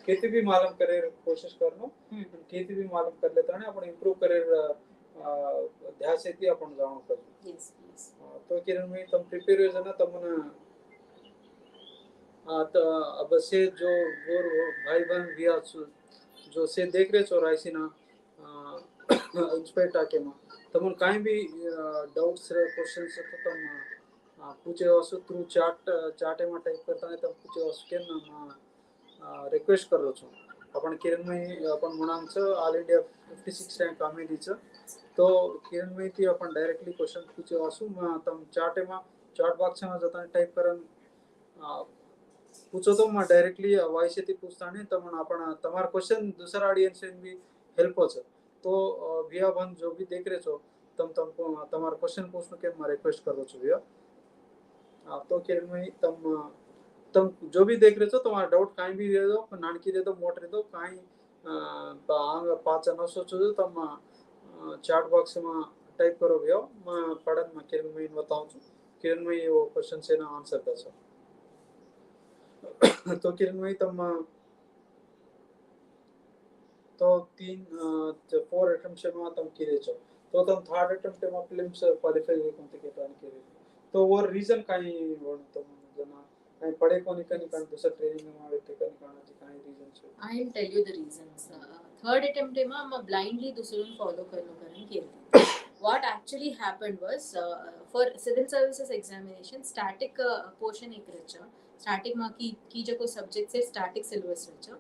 खेती भी मालूम करे कोशिश करनो खेती भी मालूम कर लेता है अपन इंप्रूव करे ध्यान से थी अपन जानो कर yes तो किरण में तुम प्रिपेयर हो जाना तुमने तो अब से जो गोर भाई बहन भी जो से देख रहे छो राइसिना इंस्पायर टाके में तुम काई भी डाउट्स रे क्वेश्चंस तो तुम पूछे वासु थ्रू चाटे में टाइप करता है तब पूछे वासु के ना रिक्वेस्ट कर लो छो अपन किरण में अपन मुनाम छ ऑल इंडिया 56 रैंक आमे दी छ तो किरण में थी अपन डायरेक्टली क्वेश्चन पूछे वासु तम चाटे में चाट बॉक्स में जाता टाइप करन पूछो तो मैं डायरेक्टली वॉइस से पूछता नहीं तमन अपन तमार क्वेश्चन दूसरा ऑडियंस में भी हेल्प हो छ तो भैया बन जो भी देख रहे छो तम तमार क्वेश्चन पूछने के मैं रिक्वेस्ट कर दो छ भैया तो किरण में तुम जो भी देख रहे हो तुम्हारा डाउट कहीं भी दे दो नानकी दे दो मोटर दे दो कहीं पाँच न सोचो तुम चैट बॉक्स में टाइप करो भैया मैं पढ़न मैं किरण में बताऊं किरण में वो क्वेश्चन से ना आंसर दस तो किरण में तुम तो 4 अटेम्प्ट में तुम किरे छो तो तुम थर्ड अटेम्प्ट में प्रीलिम्स क्वालिफाई कोणते के प्लान करे तो वो रीजन कहीं वो तुम जना I पढ़े कोनी कनी कान दूसरा ट्रेनिंग में आवे ते कनी कान जी काई रीजन छे I will tell you the reasons third attempt में मैं blindly दूसरों फॉलो करनो करन के what actually happened was for civil services examination static portion एक रचा static में की जो को सब्जेक्ट से static syllabus रचा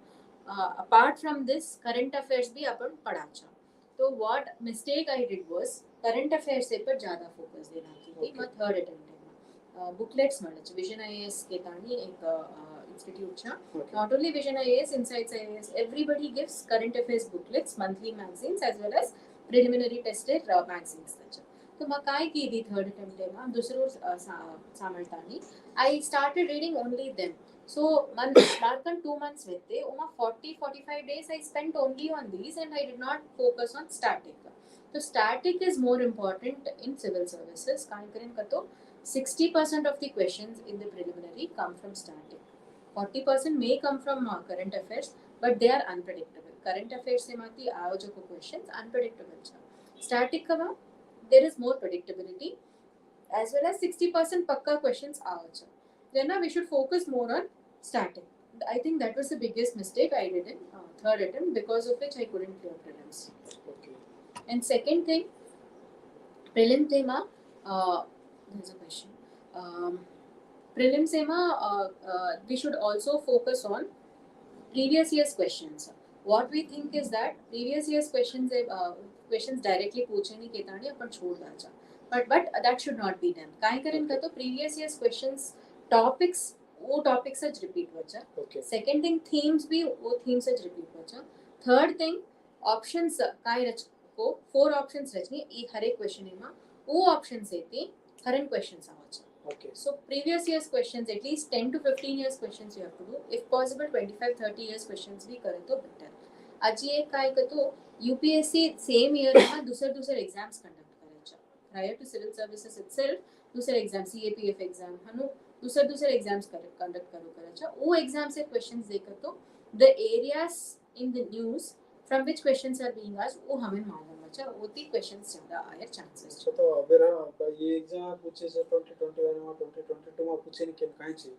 apart from this current affairs भी अपन पढ़ा था तो what mistake I did was current affairs से पर ज्यादा फोकस देना थी मैं थर्ड अटेम्प्ट बुकलेट्स મળે છે વિઝન આઈએએસ કેતાની એક ઇન્સ્ટિટ્યૂટ છે not only vision ias insights ias everybody gives current affairs booklets monthly magazines as well as preliminary tested magazines છે તો मैं काय की थी थर्ड अटेम्प्ट में दूसरो सामलतानी I started reading only them so month last 2 months with uma 40-45 days I spent only on these and I did not focus on static so static is more important in civil services काय करेन का तो 60% of the questions in the preliminary come from static. 40% may come from current affairs, but they are unpredictable. Current affairs se mati aao jo questions unpredictable cha. Static ka there is more predictability as well as 60% pakka questions aao cha. Then we should focus more on static. I think that was the biggest mistake I did in third attempt, because of which I couldn't clear prelims. Okay. And second thing, prelim thema, there's a question. Prelim thema, we should also focus on previous year's questions. What we think is that previous year's questions directly पूछे नहीं केतानी अपन छोड़ dacha. But that should not be done. काहे करें का तो previous year's questions topics वो topics आज repeat बचा. Okay. Second thing, themes भी वो themes आज repeat बचा. Third thing, options काहे रच को 4 options रचनी एक हर एक question में वो options देती current questions आवाचा. Okay. So previous years questions, at least 10 to 15 years questions you have to do. If possible 25-30 years questions भी करे तो better. आज ये काय करतो UPSC same year में दूसरे exams conduct करायचा. Prior to civil services itself, दूसरे exam CAPF exam हनु दूसरे exams conduct करो करायचा. वो exam से questions देखकर तो the areas in the news from which questions are being asked वो हमें मालूम बचा. वो ती questions ज़्यादा आयर chances. अच्छा तो अबेर ये एग्जाम पूछे से 2021 में 2022 में पूछे नहीं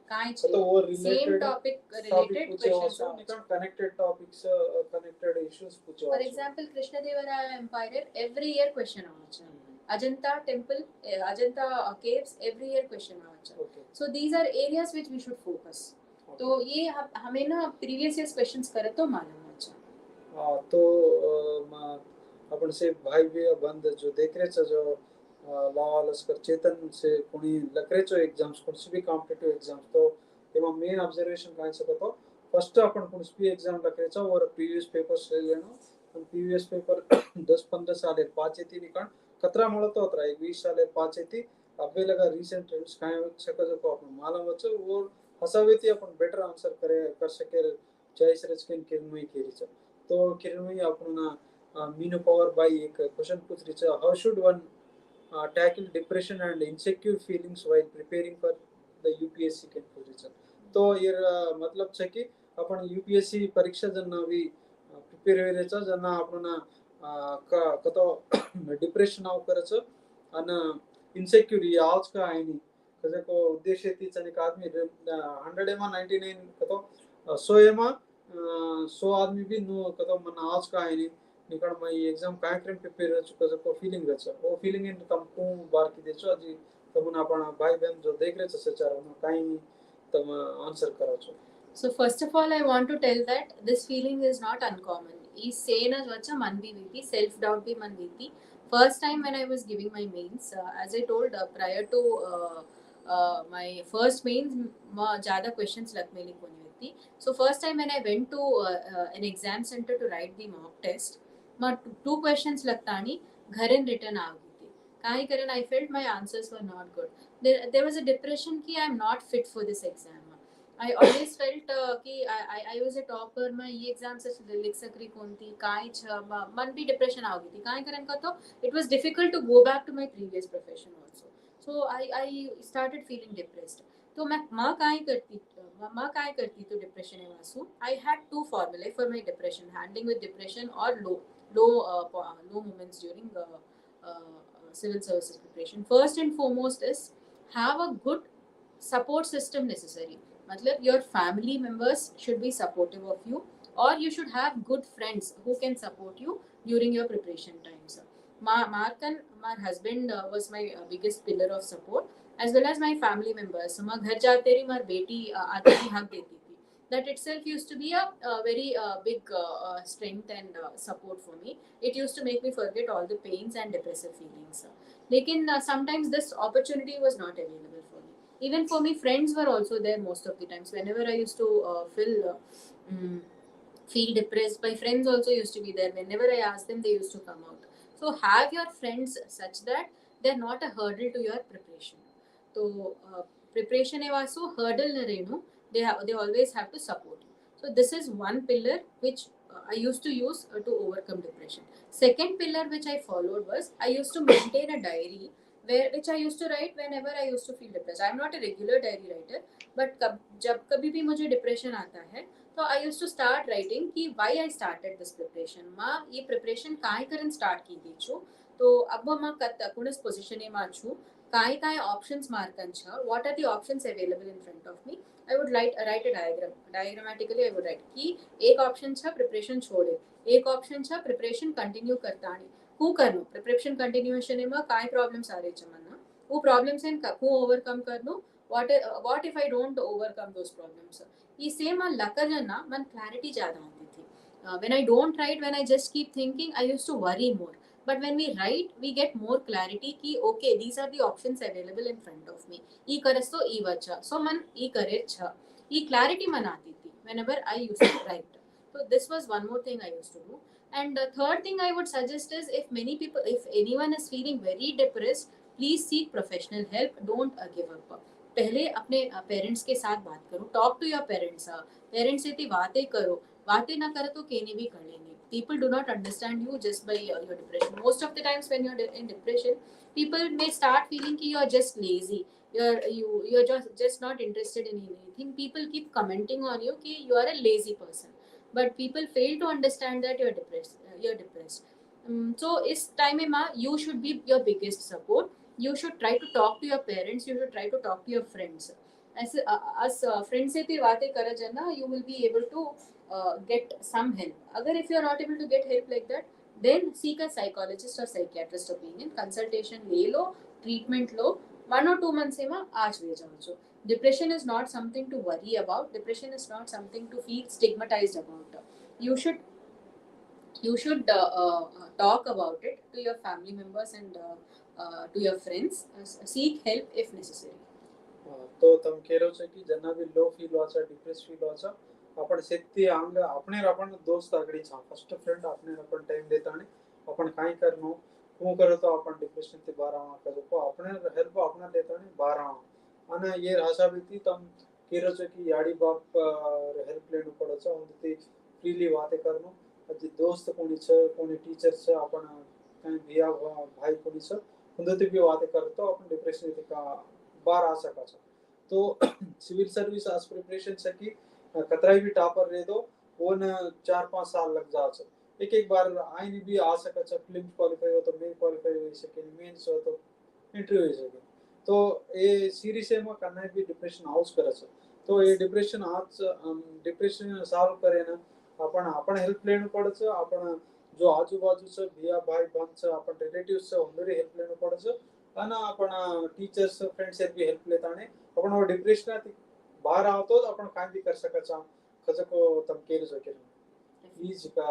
काहे छे तो वो related same topic related questions also निकन connected topics connected issues पूछे for example Krishnadevaraya Empire every year question आवाचा. Ajanta temple, Ajanta caves every year question आवाचा. Okay. So these are areas which we should focus. तो ये हमें ना previous years questions करे तो मालूम आचा. तो अपन से भाई भी बंद जो देख रहे छ जो लॉ लस्कर चेतन से कोणी लग रहे छो एग्जाम्स कोणी भी कॉम्पिटिटिव एग्जाम्स तो एमा मेन ऑब्जर्वेशन काय छ तो फर्स्ट अपन कोणी भी एग्जाम लग रहे छ और प्रीवियस पेपर्स ले लेनो और प्रीवियस पेपर 10-15 साल पाचेती निकन कतरा મળતો હતા 20 साल पाचेती अबे लगा रीसेंट ट्रेंड्स काय छ जो को अपन मालूम छ और हसावेती अपन बेटर आंसर कर सके चॉइस रच के किरणमयी केरी छ तो किरणमयी अपन ना मीनू पावर बाय एक क्वेश्चन पूछ रही है how should one tackle depression and insecure feelings while preparing for the UPSC can position तो ये मतलब छ कि अपन UPSC परीक्षा जना भी प्रिपेयर होले छ जना अपन ना का कतो डिप्रेशन आव करे छ अन इनसिक्योर ये आज का आहे नि कजे को उद्देश्य ती छ नि आदमी 100 में 99 कतो 100 में 100 आदमी भी नो कतो मन आज का आहे नि निकण मैं एग्जाम कार्यक्रम प्रिपेयर हो चुका को फीलिंग रच वो फीलिंग इन तम को बार की देछो अजी तमन आपण भाई बहन जो देख रहे छ सचार में काई तम आंसर करो छो. So first of all I want to tell that this feeling is not uncommon. Is sane as vacha man bhi viti, self doubt bhi man viti. First time when I was giving my mains, as I told prior to my first mains ma zyada questions lag meli koni viti. So first time when I went to an exam center to write the mock test, ma 2 questions lagtani घरेन written आ गई थी. काहे कारण I felt my answers were not good. There was a depression कि I am not fit for this exam. I always felt कि I was a topper, मैं ये exam से लिख सकरी कौन थी काहे छ मन भी depression आ गई थी. काहे कारण का तो it was difficult to go back to my previous profession also. So I started feeling depressed. तो मैं माँ काहे करती तो depression है Vasu. I had 2 formulae for my depression, handling with depression or low moments during civil services preparation. First and foremost is have a good support system necessary. मतलब your family members should be supportive of you, or you should have good friends who can support you during your preparation times. My husband was my biggest pillar of support, as well as my family members. So, घर जाते रही मार बेटी आती थी हक देती थी. That itself used to be a very big strength and support for me. It used to make me forget all the pains and depressive feelings. Lekin sometimes this opportunity was not available for me. Even for me, friends were also there most of the times. Whenever I used to feel depressed, my friends also used to be there. Whenever I asked them, they used to come out. So have your friends such that they're not a hurdle to your preparation. So preparation is also hurdle na rehnu. They always have to support you. So this is one pillar which I used to use to overcome depression. Second pillar which I followed was I used to maintain a diary which I used to write whenever I used to feel depressed. I am not a regular diary writer, but जब कभी भी मुझे depression आता है तो I used to start writing कि why I started this preparation. माँ ये preparation काहे करन start की थी छो तो अब्बमा कुणस पोजिशन मा छु काय ऑप्शंस मार्कन छ what are the options available in front of me I would write a diagrammatically I would write कि एक ऑप्शन छ प्रिपरेशन छोड़े एक ऑप्शन छ प्रिपरेशन कंटिन्यू करतानी हूँ करनो प्रिपरेशन कंटिन्यूएशन में काय प्रॉब्लम्स आ रही छ मन्ना वो प्रॉब्लम्स इन हूँ ओवरकम करनो what if I don't overcome those problems ई सेम लकजना मन क्लैरिटी ज्यादा आती थी when I don't write, when I just keep thinking, I used to worry more. But when we write, we get more clarity ki okay, these are the options available in front of me. E karas to e vacha. So man e kare cha. E clarity man aati thi whenever I used to write. So this was one more thing I used to do. And the third thing I would suggest is if anyone is feeling very depressed, please seek professional help. Don't give up. पहले अपने parents के साथ बात करो talk to your parents parents से बातें करो बातें ना करे तो केनी भी कर लेंगे people do not understand you just by your depression most of the times when you're in depression people may start feeling ki you are just lazy you're just not interested in anything people keep commenting on you ki you are a lazy person but people fail to understand that you're depressed so is time mein you should be your biggest support you should try to talk to your parents you should try to talk to your friends as friends से बातें करा जाना you will be able to get some help agar if you are not able to get help like that then seek a psychologist or psychiatrist opinion consultation ले लो treatment low 1 or 2 months से आज वे जाओ depression is not something to worry about depression is not something to feel stigmatized about you should talk about it to your family members and to your friends seek help if necessary तो तम कहो छे कि जना भी low feel हो छ depress feel हो छ अपन सेती आंग अपने अपन दोस्त आगड़ी छ फर्स्ट फ्रेंड अपने अपन टाइम देता ने अपन काई करनो हूं करो तो अपन डिप्रेशन ते बाहर आवा करो को अपने हेल्प अपना देता ने बाहर आवा अने ये राशा बीती तम कहो छे कि याडी बाप हेल्प लेनो पड़े छ उनते फ्रीली बातें करनो अजी दोस्त कोनी छ कोनी टीचर छ अपन काई बिया भाई कोनी छ उनते भी बातें करतो अपन डिप्रेशन ते का बाहर आ सका छ तो सिविल सर्विस आज प्रिपरेशन से कि कतराई भी टॉपर रह दो वो न 4-5 साल लग जा छ एक एक बार आईनी भी आ सका छ फिल्म क्वालिफाई हो तो मेन क्वालिफाई हो सके मेंस हो तो इंटरव्यू हो सके तो ये सीरीज में करना भी डिप्रेशन हाउस करे छ तो ये डिप्रेशन आज डिप्रेशन सॉल्व करे ना अपन अपन हेल्प लेनो पड़े छ अपन जो आजू बाजू से भैया भाई बहन से अपन रिलेटिव्स से उनरी हेल्प लेनो पड़े छ અને આપણા ટીચર્સ ફ્રેન્ડ્સ બી હેલ્પ લેતા ને આપણો ડિપ્રેશન થી બહાર આવતો તો આપણે કાઈ બી કરી શકે છે ખજકો તમ કેરી શકે ઈજ का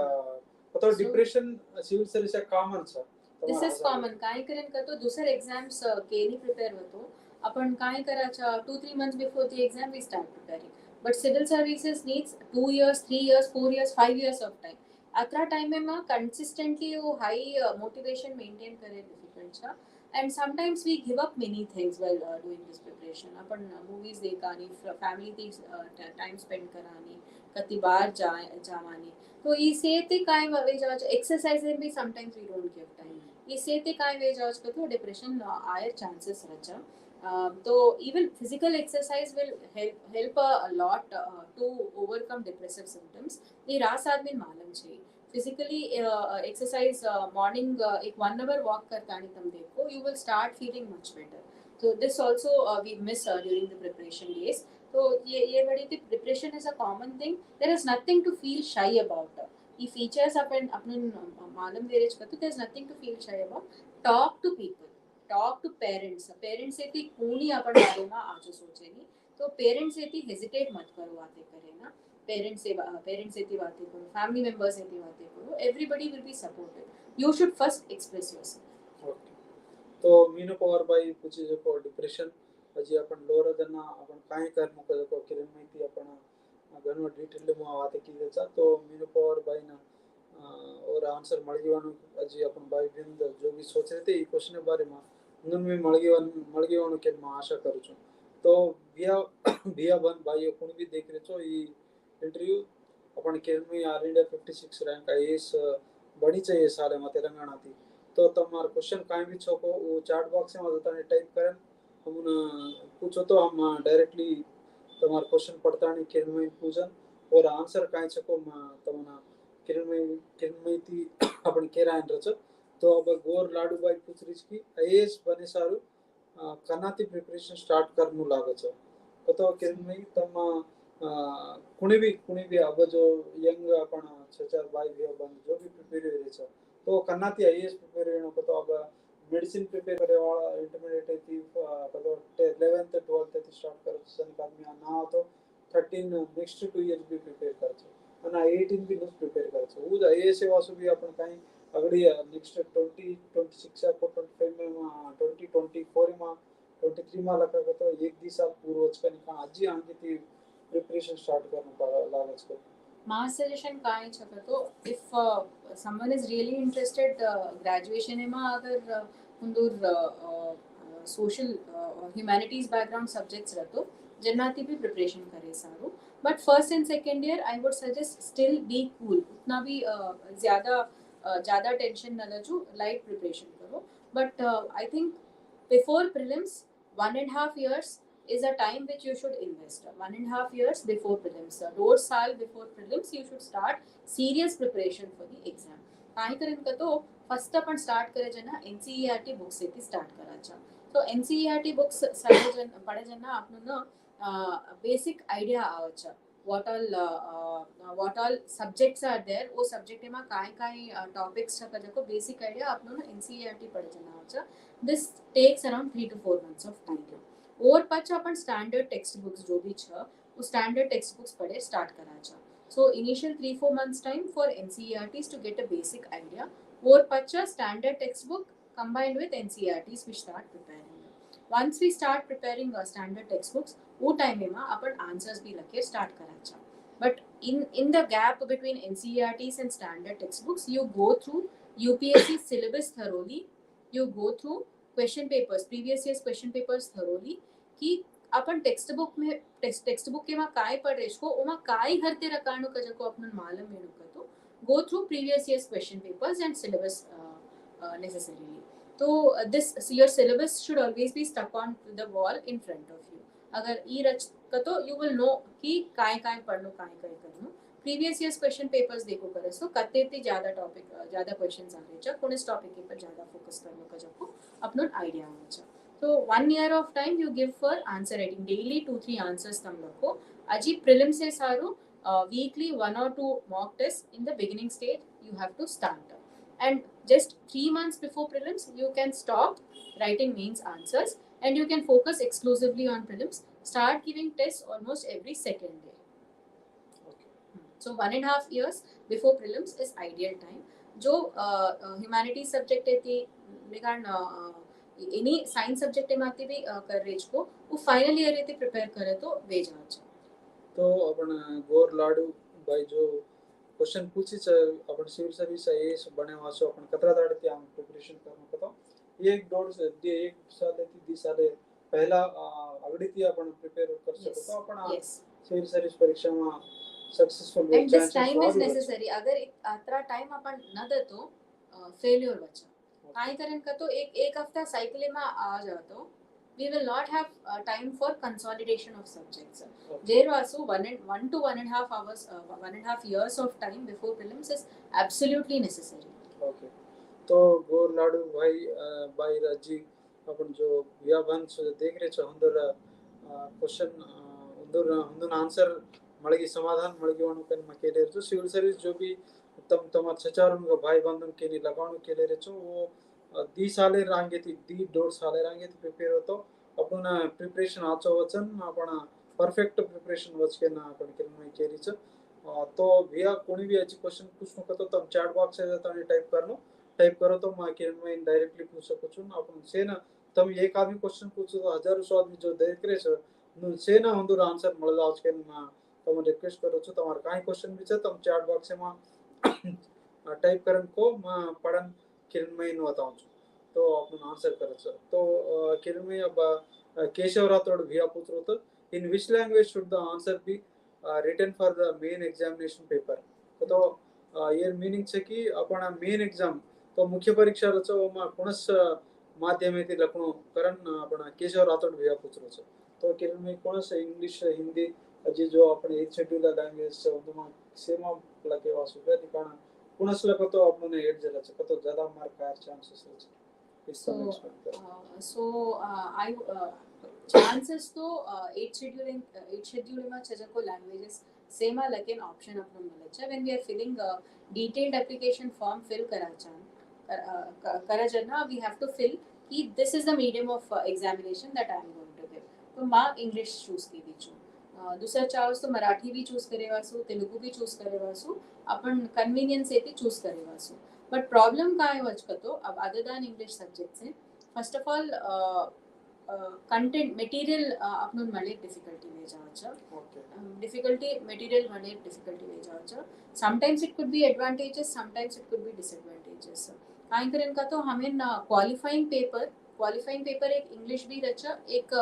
तो डिप्रेशन सिविल सर्विस कॉमन છે this is common काय करेन का तो दूसर एग्जाम्स केनी प्रिपेअर होतो आपण काय करायचा 2-3 months before the exam we start preparing but civil services needs 2 years 3 years 4 years 5 years of time अतरा time में consistently वो हाई motivation maintain करे difficult છે and sometimes we give up many things while doing this preparation upon movies देखानी family थी time spend करानी कति बार जावानी तो इसे ते काय वे जाच exercise भी sometimes we don't give time इसे ते काय वे जाच का तो depression आयर chances रचा तो even physical exercise will help a lot to overcome depressive symptoms ये रात साथ में मालूम चाहिए physically exercise morning एक 1 hour walk करता नहीं तुम देखो you will start feeling much better so this also we miss during the preparation days तो ये बड़ी थी depression is a common thing there is nothing to feel shy about ये features अपन अपने मालूम दे रहे तो there is nothing to feel shy about talk to people talk to parents से थी कौनी अपन बारे में आज सोचेगी तो parents से थी hesitate मत करो बातें करे ना parents से बातें करो family members से बातें करो everybody will be supportive you should first express yourself okay तो मीनो पॉवर बाई पूछे जो को डिप्रेशन अजी अपन लोर दना अपन काय करनो को जो किरण माहिती अपन घणो डिटेल में बात की छा तो मीनो पॉवर बाई ना और आंसर मळी गयोनो अजी अपन बाई बिंद जो भी सोच रहे थे ई क्वेश्चन बारे में उन में मळी गयोनो के मैं आशा करू छु तो बिया बन भाई कोण भी देख रहे छो ई इंटरव्यू अपन Kiranmayi all India 56 rank IAS बड़ी चाहिए साले में तेलंगाना थी तो तमार क्वेश्चन काई भी छो को वो चैट बॉक्स में बताने टाइप करें हम पूछो तो हम डायरेक्टली तमार क्वेश्चन पढ़ता नहीं किरणमयी पूजन और आंसर काई छको तमना किरणमयी थी अपन केरा रच तो अब गोर लाडूबाई पूछ रही कि आईएएस बने सारू कनाती प्रिपरेशन स्टार्ट करनु लागे छ तो किरणमयी तम कुणी भी अब जो यंग अपन छचार भाई भी बन जो भी प्रिपेयर करे छ तो कनाती आईएएस प्रिपेयर होनो को तो अब मेडिसिन प्रिपेयर करे वाला इंटरमीडिएट थी तो 11th 12th થી સ્ટાર્ટ કરે છે આદમી ના તો 13 નેક્સ્ટ 2 इयर्स भी प्रिपेयर કરે છે અને 18 भी નું પ્રિપેર કરે છે હું આઈએએસ વાસુ भी अपन કાઈ अगड़ी नेक्स्ट 2026 या 25 में 2024 में 23 में लगा तो एक दी साल पूर्व का निका आजी आंगे थी प्रिपरेशन स्टार्ट करना लागे छ my suggestion काय छ तो if someone is really interested graduation માં અગર hundur social humanities background subjects रहतो જેનાથી भी preparation करे सारू but first and second year I would suggest still be cool उतना भी ज़्यादा टेंशन न लो लाइट प्रिपरेशन करो but I think before prelims 1.5 years is a time which you should invest 1.5 years before prelims 2 साल before prelims you should start serious preparation for the exam काय करेन का तो फर्स्ट अपन स्टार्ट करे जना NCERT books से start कराचा तो एनसीईआरटी बुक्स पढ़े जना आपनो ना बेसिक आइडिया आवचा what all subjects are there वो सब्जेक्ट में काय टॉपिक्स छ कजको बेसिक आइडिया आपनो ना एनसीईआरटी पढ़े जना आवचा this takes around 3 to 4 months of time और पछ अपन स्टैंडर्ड टेक्स्ट बुक्स जो भी छ वो स्टैंडर्ड टेक्स्ट बुक्स पढ़े स्टार्ट कराचा so initial 3-4 months time for NCERTs to get a basic idea और पछ standard textbook combined with NCERTs we start preparing once we start preparing standard textbooks वो time में अपन आंसर्स भी लगे start कराचा but in the gap between NCERTs and standard textbooks you go through UPSC syllabus thoroughly you go through question papers previous years question papers thoroughly कि अपन text book के मा काय पढ़े इसको ओमा काय हरते रकाणो कजको अपन मालूम मेनु कतो go through previous years question papers and syllabus necessarily तो this your syllabus should always be stuck on the wall in front of you अगर ई रच कतो you will know कि काय पढ़नो काय करनो previous years question papers देखो करे सो कते ज्यादा टॉपिक ज्यादा क्वेश्चंस आ रहे छ कोन इस टॉपिक के पर ज्यादा फोकस करनो कजको अपनो आइडिया हो छ तो 1 year of time you give for answer writing daily 2-3 answers तम रखो अजी prelim से सारू weekly 1 or 2 mock tests in the beginning stage you have to start and just 3 months before prelims you can stop writing mains answers and you can focus exclusively on prelims start giving tests almost every second day so 1.5 years before prelims is ideal time जो humanities subject है थी लेकिन any science subject में आती भी कर raise को वो फाइनल ईयर रे प्रिपेयर करे तो वे जाच तो अपन गोर लाडू भाई जो क्वेश्चन पूछी छ अपन सिविल सर्विस आईएएस बने वासो अपन कतरा दाड़ ते हम प्रिपरेशन करनो कतो एक डोर से एक साल थी 2 साल पहला अगड़ी थी अपन प्रिपेयर कर सको तो अपन सिविल सर्विस परीक्षा में successful and this time is necessary अगर अतरा टाइम अपन न दे तो फेल्योर बचा काय करेन का तो एक हफ्ता साइकिल में आ जातो we will not have time for consolidation of subjects there also 1 to 1.5 hours 1.5 years of time before prelims is absolutely necessary okay तो गोर लाडू भाई राजी अपन जो या वंश देख रहे छ अंदर क्वेश्चन अंदर आंसर मळगी समाधान मळगी वणु कन मकेले जो सिविल सर्विस जो भी तम छचारन भाई बंधन के लिए लगाणो के लिए छो वो 2 साले रांगे थी 2.5 साले रांगे थी प्रिपेयर होतो अपन प्रिपरेशन आचो वचन अपन परफेक्ट प्रिपरेशन वच के ना अपन किरणमयी केरी छ तो भैया कोणी भी अच्छी क्वेश्चन पूछनो कतो तम चैट बॉक्स से तने टाइप करो तो मैं किरणमयी डायरेक्टली पूछ सको छु अपन से ना तम एक आदमी क्वेश्चन पूछो तो हजारों सौ आदमी जो देख रहे छ से ना हुंदुर आंसर मळ जावच के ना तम रिक्वेस्ट करो छु तमार काई क्वेश्चन भी छ तम चैट बॉक्स में टाइप करन को मैं पढ़न किरणमयी नु बताऊं तो अपन आंसर करे छ तो किरणमयी अब केशव राठौड़ भैया पूछ रहे तो in which language should the answer be written for the main examination paper तो ये मीनिंग छ कि अपन मेन एग्जाम तो मुख्य परीक्षा रचो मा कोनस माध्यमेती लखनो करन अपन केशव राठौड़ भैया पूछ रहे छ तो किरणमयी कोनस इंग्लिश हिंदी अजी जो अपन 8 शेड्यूल लैंग्वेज छ उमा सेमा लगे वासु का दिखाना कुणसला कतो आपण एड जरा कतो ज्यादा मार्क आयर चांसेस है So, इसको एक्सपेक्ट कर I chances तो eight scheduling માં છે જકો languages same આ લેકિન option આપણને મળે છે when we are filling a detailed application form fill કરા we have to fill कि this is the medium of examination that I am going to give तो मां इंग्लिश चूज कीधी છું दुसरा चावस तो मराठी भी चूज करेवासु तेलुगु भी चूज करेवासु अपन कन्वीनियंस एती चूज करेवासु बट प्रॉब्लम काय वचकतो अब अदर देन इंग्लिश सब्जेक्ट से first of all content material आपन मळे डिफिकल्टी वे जावचा डिफिकल्टी मटेरियल मळे डिफिकल्टी वे जावचा sometimes it could be advantages sometimes it could be disadvantages काय करेन का तो हमें क्वालिफाइंग पेपर एक इंग्लिश भी रचा एक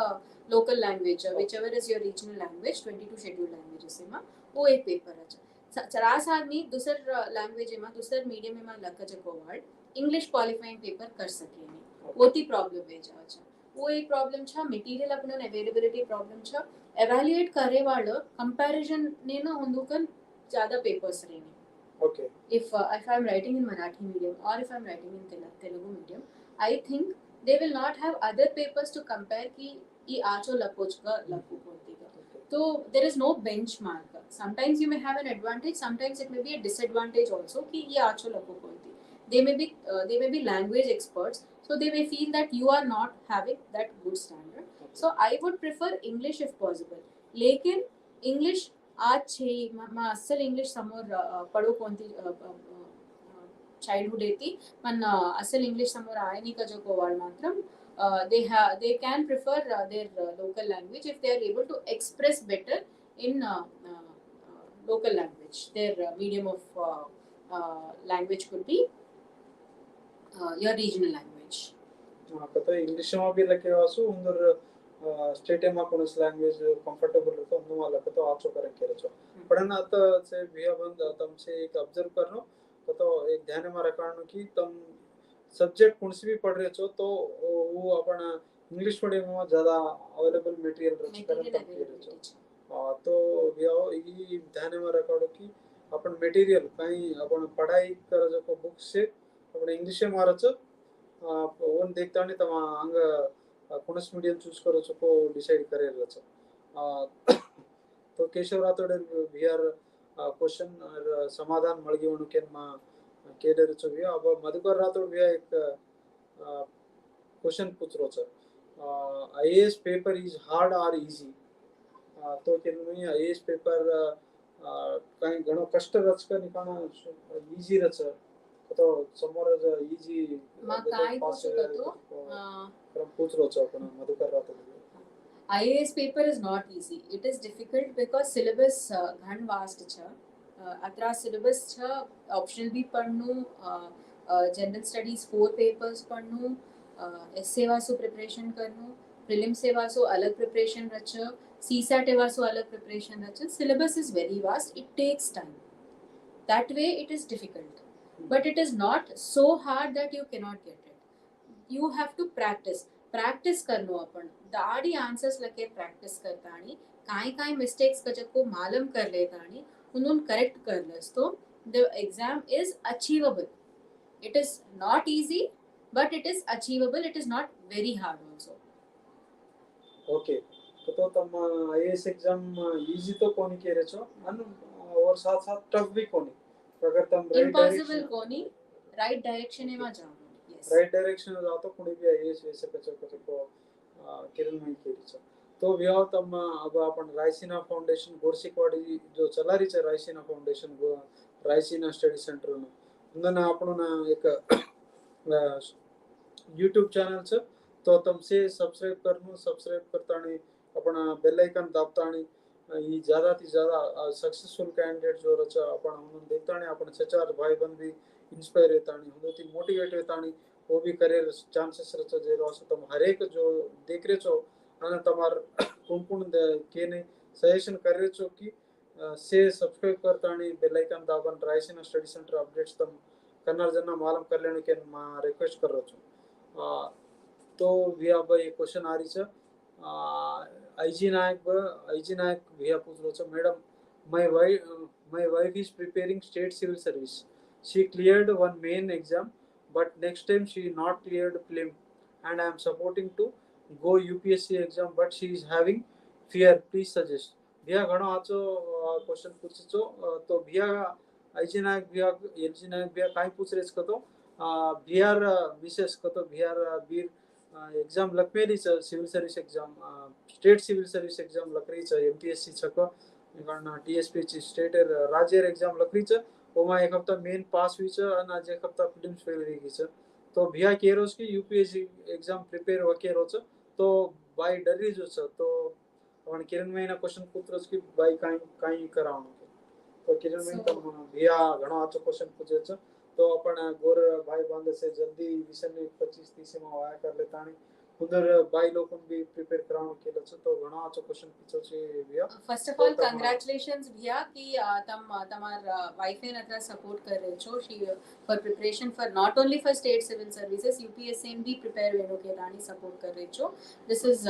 local language whichever is your regional language 22 scheduled languages માં वो एक पेपर रचा चरास आदमी दूसर लैंग्वेज में दूसर मीडियम में लग जको वर्ड इंग्लिश क्वालिफाइंग पेपर कर सके नहीं वो प्रॉब्लम वे जावे છે वो एक प्रॉब्लम છે मटेरियल अपन अवेलेबिलिटी प्रॉब्लम છે एवेल्युएट करे वाळो कंपैरिजन ने ना होंदुकन ज्यादा papers rainy okay if I'm writing in Marathi medium or if I'm writing in Telugu medium I think they will not have other papers to compare ki ये आचो लपोच का लपू बोलती का तो there is no benchmark sometimes you may have an advantage sometimes it may be a disadvantage also कि ये आचो लपू बोलती they may be language experts so they may feel that you are not having that good standard so I would prefer English if possible लेकिन English आज छे मा असल English समोर पढ़ो कोणती childhood येती पण असल English समोर आहे नहीं का जो Kowal Mataram they can prefer their local language if they are able to express better in local language their medium of language could be your regional language कतो इंग्लिश में भी लके वासु उंदर स्टेट में कोनस लैंग्वेज कंफर्टेबल रहतो उन वाला कतो आचो करे केरचो पण आता से बिया बंद तम से एक ऑब्जर्व करनो कतो एक ध्यान में रखनो कि तम सब्जेक्ट कौन-सी भी पढ़ रहे हो तो वो अपन इंग्लिश मीडियम में ज्यादा अवेलेबल मटेरियल रच करन तब के रचो तो व्याओ ई ध्यान में रखो कि अपन मटेरियल कहीं अपन पढ़ाई कर जो बुक से अपन इंग्लिश में रच ओन देखता नहीं तमा अंग कोनस मीडियम चूज करो को डिसाइड करे रच तो केशव राठोड बिहार क्वेश्चन और समाधान मळगी वणु केन मा केडर छे अब मधुकर राठोड भी एक क्वेश्चन पूछ रो छ आईएएस पेपर इज हार्ड और इजी तो केन में आईएएस पेपर कहीं घणो कष्ट रच का निकाना इजी रच तो समोर इजी मा काय पूछो तो क्रम पूछ रो छ अपन Madhukar Rathod IAS paper is not easy it is difficult because syllabus घण वास्ट छ अत्रा सिलेबस छ ऑप्शनल भी पढ़नु जनरल स्टडीज 4 पेपर्स पढ़नु एसए वासु प्रिपरेशन करनु प्रीलिम से वासु अलग प्रिपरेशन रच सीसैट वासु अलग प्रिपरेशन रच syllabus is very vast it takes time that way it is difficult but it is not so hard that you can not get it you have to practise करनो अपन दाड़ी answers लके practice करतानी काय mistakes कजको मालूम कर लेतानी उन्होंने correct कर लस तो the exam is achievable it is not easy but it is achievable it is not very hard also okay तो तम आईएएस एग्जाम इजी तो कोनी केरे छो और साथ साथ टफ भी कोनी अगर तम impossible कोनी राइट डायरेक्शन में जाओ यस राइट डायरेक्शन में जाओ तो कोनी भी आईएएस वैसे को किरणमयी केरी छो तो व्याव तम अब अपन रायसीना फाउंडेशन गोरसिकवाड़ी जो चला रही है Raisina foundation Raisina study centre नो उन्होंने अपन एक यूट्यूब चैनल छ तो तम से सब्सक्राइब करतानी अपन बेल आइकन दाबतानी ये ज्यादा थी ज्यादा सक्सेसफुल कैंडिडेट जो रचा अपन उन्होंने देखतानी अपन सचार भाई बंद भी इंस्पायर रहतानी उन्होंने मोटिवेट रहतानी वो भी करियर चांसेस रचा जे रोस तम हर एक जो देख रहे छो અને તમાર કોણ કોણ કેને સજેશન કરે છો કે से सब्सक्राइब करतानी बेल आइकन दाबन रायसीना स्टडी सेंटर अपडेट्स तम कन्नड़ जना मालूम कर लेने के मा रिक्वेस्ट कर रहा हूं तो भी अब ये क्वेश्चन आ रही है आईजी नायक भैया पूछ रहा छ madam my wife is preparing state civil service She cleared one main exam, but next time she not cleared prelim, and I am supporting to go UPSC exam, but she is having fear. Please suggest. भैया घणो आचो question पूछो तो भैया IG नायक भैया LG नायक भैया काई पूछ race कतो बिहार विशेष कतो बिहार बीर एग्जाम लखमेली छ civil service exam state civil service exam लखरी छ एमपीएससी छको कारण टीएसपी ची स्टेट राज्य एग्जाम लखरी छ ओमा एक हफ्ता मेन पास हुई छ અને આજે એક હપ્તા પ્રિલિમ્સ ફેલ રહી ગઈ છે તો ભિયા કેરોસ કે યુપીએસસી એક્ઝામ પ્રિપેર વકેરો છે તો ભાઈ ડરી જો છે તો પણ કિરણભાઈ ના ક્વેશ્ચન પૂછરો કે ભાઈ કાઈ કાઈ કરાવવાનું છે તો કિરણભાઈ તમ ભિયા ઘણો આચો ક્વેશ્ચન પૂછે છે તો પણ ગોર ભાઈ બાંધે છે જલ્દી વિષયની 25-30 માં વાયા કર લેતાણી उधर भाई लोग भी प्रिपेयर करावण केलो छ तो घणो आचो क्वेश्चन पूछो छे भैया फर्स्ट ऑफ ऑल कंग्रेचुलेशंस भैया कि तम तमार वाइफ ने अत्रा सपोर्ट कर रहे छो she for preparation for not only for state civil services UPSC भी प्रिपेयर वेनो के रानी सपोर्ट कर रहे छो this is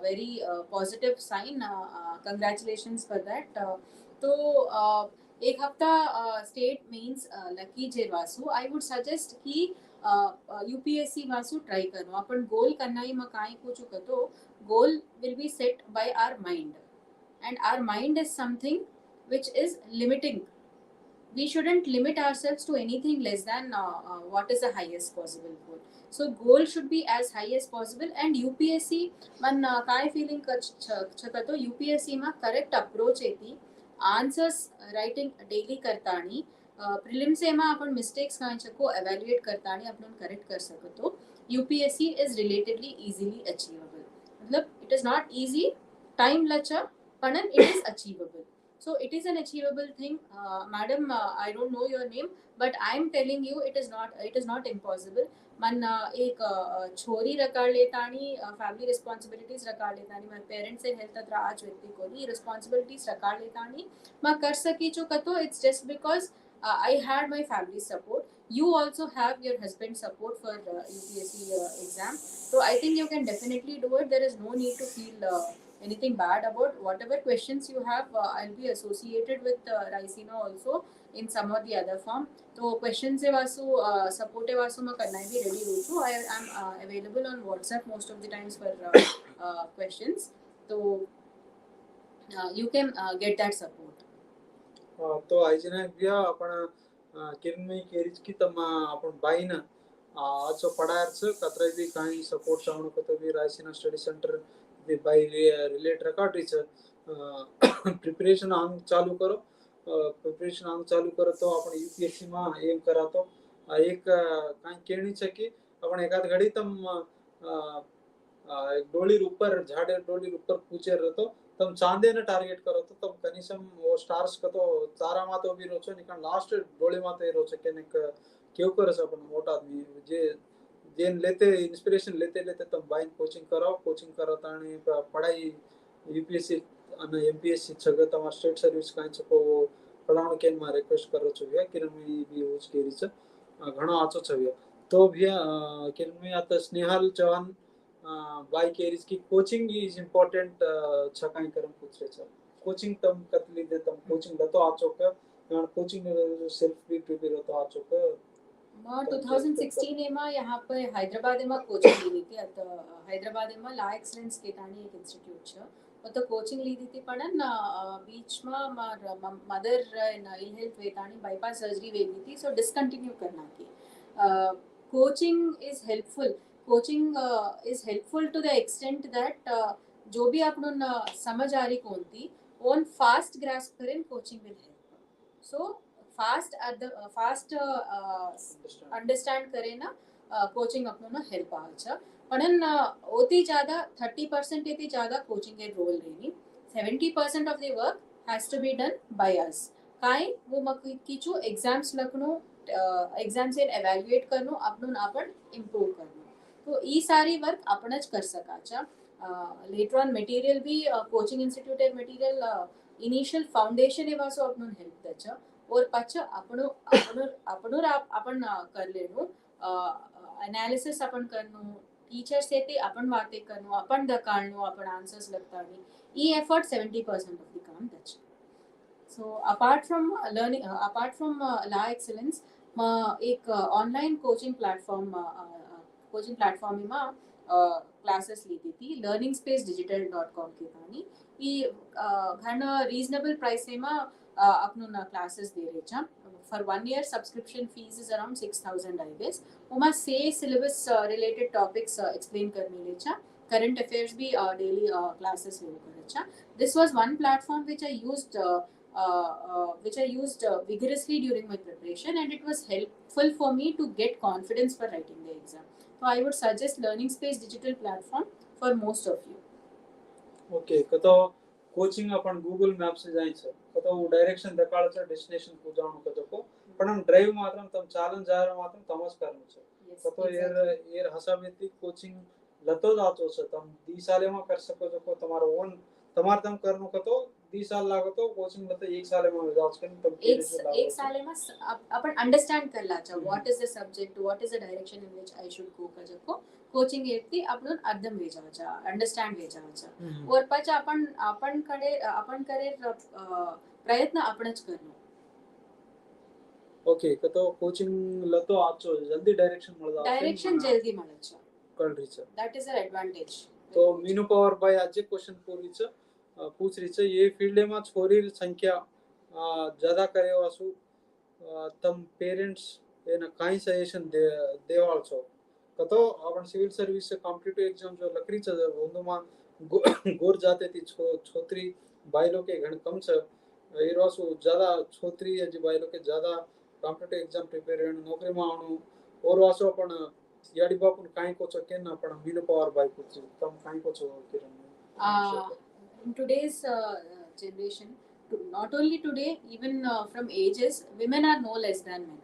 very positive sign congratulations for that तो एक हफ्ता स्टेट मेंस लकी जे वासु आई वुड सजेस्ट कि यूपीएससी वासु ट्राई करो अपन गोल करनाई में काई पूछो कतो goal will be set by our mind and our mind is something which is limiting. We shouldn't limit ourselves to anything less than what is the highest possible goal. So goal should be as high as possible and UPSC man kai feeling chakato UPSC ma correct approach eti answers writing daily kartani prelims એમાં अपन mistakes કાઈ ચકો evaluate કરતાની अपन correct कर सकतो UPSC is relatively easily achievable. It is not easy, time lacha, but it is achievable. So it is an achievable thing, madam. I don't know your name, but I am telling you, it is not impossible. मन एक छोरी रकार लेतानी family responsibilities रकार लेतानी मैं parents से health अत्र आज व्यक्ति को दी responsibilities रकार लेतानी मैं कर सकी जो कतो it's just because I had my family support. You also have your husband's support for UPSC exam. So I think you can definitely do it. There is no need to feel anything bad about whatever questions you have. I'll be associated with Raisina also in some or the other form. So questions se vasu support vasu ma karna bhi ready ho chu. I am available on WhatsApp most of the times for questions. So you can get that support. तो आयजना भैया आपण Kiranmayi caries की तमा आपण बाईना आजो पढ़ायर छ कतरे भी काई सपोर्ट चावण कतो भी रायसीना स्टडी सेंटर भी बाई रिलेट रकाटी छ प्रिपरेशन आंग चालू करो तो आपण यूपीएससी मा एम करा तो एक काई केणी छ की आपण एकाद घडी तम एक डोलीर ऊपर झाडे डोलीर ऊपर पूछे रहतो तम चांदे ने टार्गेट करो तो तम कनिसम वो स्टार्स कतो चारा मा तो भी रोचो निकन लास्ट डोली मा तो रोचो के नेक केव करस अपन मोटा आदमी जे जेन लेते इंस्पिरेशन लेते लेते तम बाइन कोचिंग करो ताणी पढ़ाई यूपीएससी અને एमपीएससी छगे तमा स्टेट सर्विस काई छको पढ़ाण केन मा रिक्वेस्ट करो छ भैया किरणमयी भी यूज केरी छ घणो आचो छ भैया तो भैया किरणमयी आता स्नेहल चौहान बाई केरीज की कोचिंग इज इम्पोर्टेंट छकाई करम पूछे छ कोचिंग तम कतली दे तम कोचिंग लतो आचो के कोचिंग सेल्फ भी प्रिपेयर होतो आचो के 2016 एमा यहाँ पर हैदराबाद एमा कोचिंग ली थी आता हैदराबाद एमा ला एक्सलेंस केतानी एक इंस्टिट्यूट छ तो कोचिंग ली थी पण बीच में मदर इल हेल्थ वेतानी बाईपास सर्जरी वेगी थी सो डिसकंटिन्यू करना की coaching is helpful is helpful to the extent that जो भी आपण समझ आ रही कोणती ओन फास्ट ग्रास्प करेन coaching will help so fast understand करे ना कोचिंग आपण हेल्प आछा पण ओती ज्यादा 30% एती ज्यादा कोचिंग ए रोल रेनी 70% of the work has to be done by us काय वो मक कीचू एग्जाम्स लखनो एग्जाम्स इन एवैल्यूएट करनो आपण इंप्रूव करनो तो ई सारी वर्क आपण ज कर सकाचा लेटर ऑन मटेरियल भी कोचिंग इंस्टिट्यूट ए मटेरियल इनिशियल फाउंडेशन ए वासो आपण हेल्प दचा और पछ आपण कर लेनो एनालिसिस आपण करनो टीचर से ते आपण वाते करनो आपण दकाळनो आपण आंसर्स लगतानी ई एफर्ट 70% ऑफ द काम दचा so apart from learning apart from la excellence एक ऑनलाइन कोचिंग प्लॅटफॉर्म માં ક્લાસીસ લીધી હતી learningspacedigital.com की तानी ई घणा रीजनेबल प्राइस में अपन क्लासेस दे रहे छा for 1 year subscription fees is around 6000 I guess उमा से सिलेबस रिलेटेड टॉपिक्स एक्सप्लेन करने ले छा करंट अफेयर्स भी डेली क्लासेस ले करे छा this was one platform which I used vigorously during my preparation, and it was helpful for me to get confidence for writing the exam. So I would suggest Learning Space digital platform for most of you. Okay कतो coaching अपन Google map से जाई छ कतो direction देखाड़ छ destination को जानो कतो को पण हम ड्राइव मात्रम तम चालन जा रहा मात्रम तमस करनो छ कतो एर हसाबेती कोचिंग लतो जातो छ तम 20 साले में कर सको जो को तुम्हारो ओन तमार तम करनो कतो 20 साल लागो तो कोचिंग लतो 1 साले में जाओ छ तम एक साले में अपन अंडरस्टैंड कर ला छ what is the subject what is the direction in which I should go का जको कोचिंग येती आपण अर्थम वेजाचा अंडरस्टैंड वेजाचा और पाछा आपण करे प्रयत्न आपणच करनो ओके कतो कोचिंग लतो आचो जल्दी डायरेक्शन મળदा डायरेक्शन जल्दी મળે છે कर रही छ दैट इज अ एडवांटेज तो मीनू पावर भाई आज क्वेश्चन पूछ रही छ ये फील्ड में छोरी संख्या ज्यादा करे वासु तम पेरेंट्स एना काई सजेशन देवाल छो कतो अपन सिविल सर्विस से कॉम्पिटिटिव एग्जाम जो लकड़ी छ ओंदमा गोर जाते थी छोत्री बाइलो के घण कम छ एरोसु ज्यादा छोत्री अजी बाइलो के ज्यादा कॉम्पिटिटिव एग्जाम प्रिपेयर होण नौकरी में आवणु और वासु अपन याडी बापुन काई को छ केन अपन मीनू पावर भाई पूछ तम काई को छ किरण in today's generation not only today even from ages women are no less than men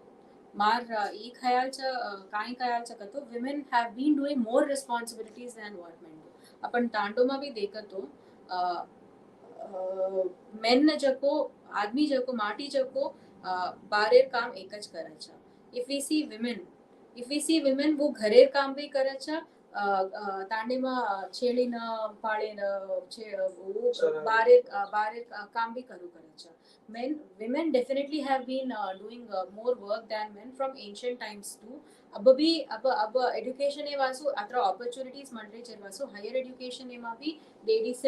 मार ई ख्याल छ काई ख्याल छ कतो women have been doing more responsibilities than what men do अपन तांडो में भी देखा तो men जको आदमी जको माटी जको बारेर काम एकच करे छ if we see women वो घरेर काम भी करे छ तांडे में छेड़ी न पाड़े न वो बारे काम भी करू करे छ women definitely have been doing more work than men from ancient times too अब education ए वासु अत्र opportunities मळ्ळे छे वासु higher education ए मा भी लेडीज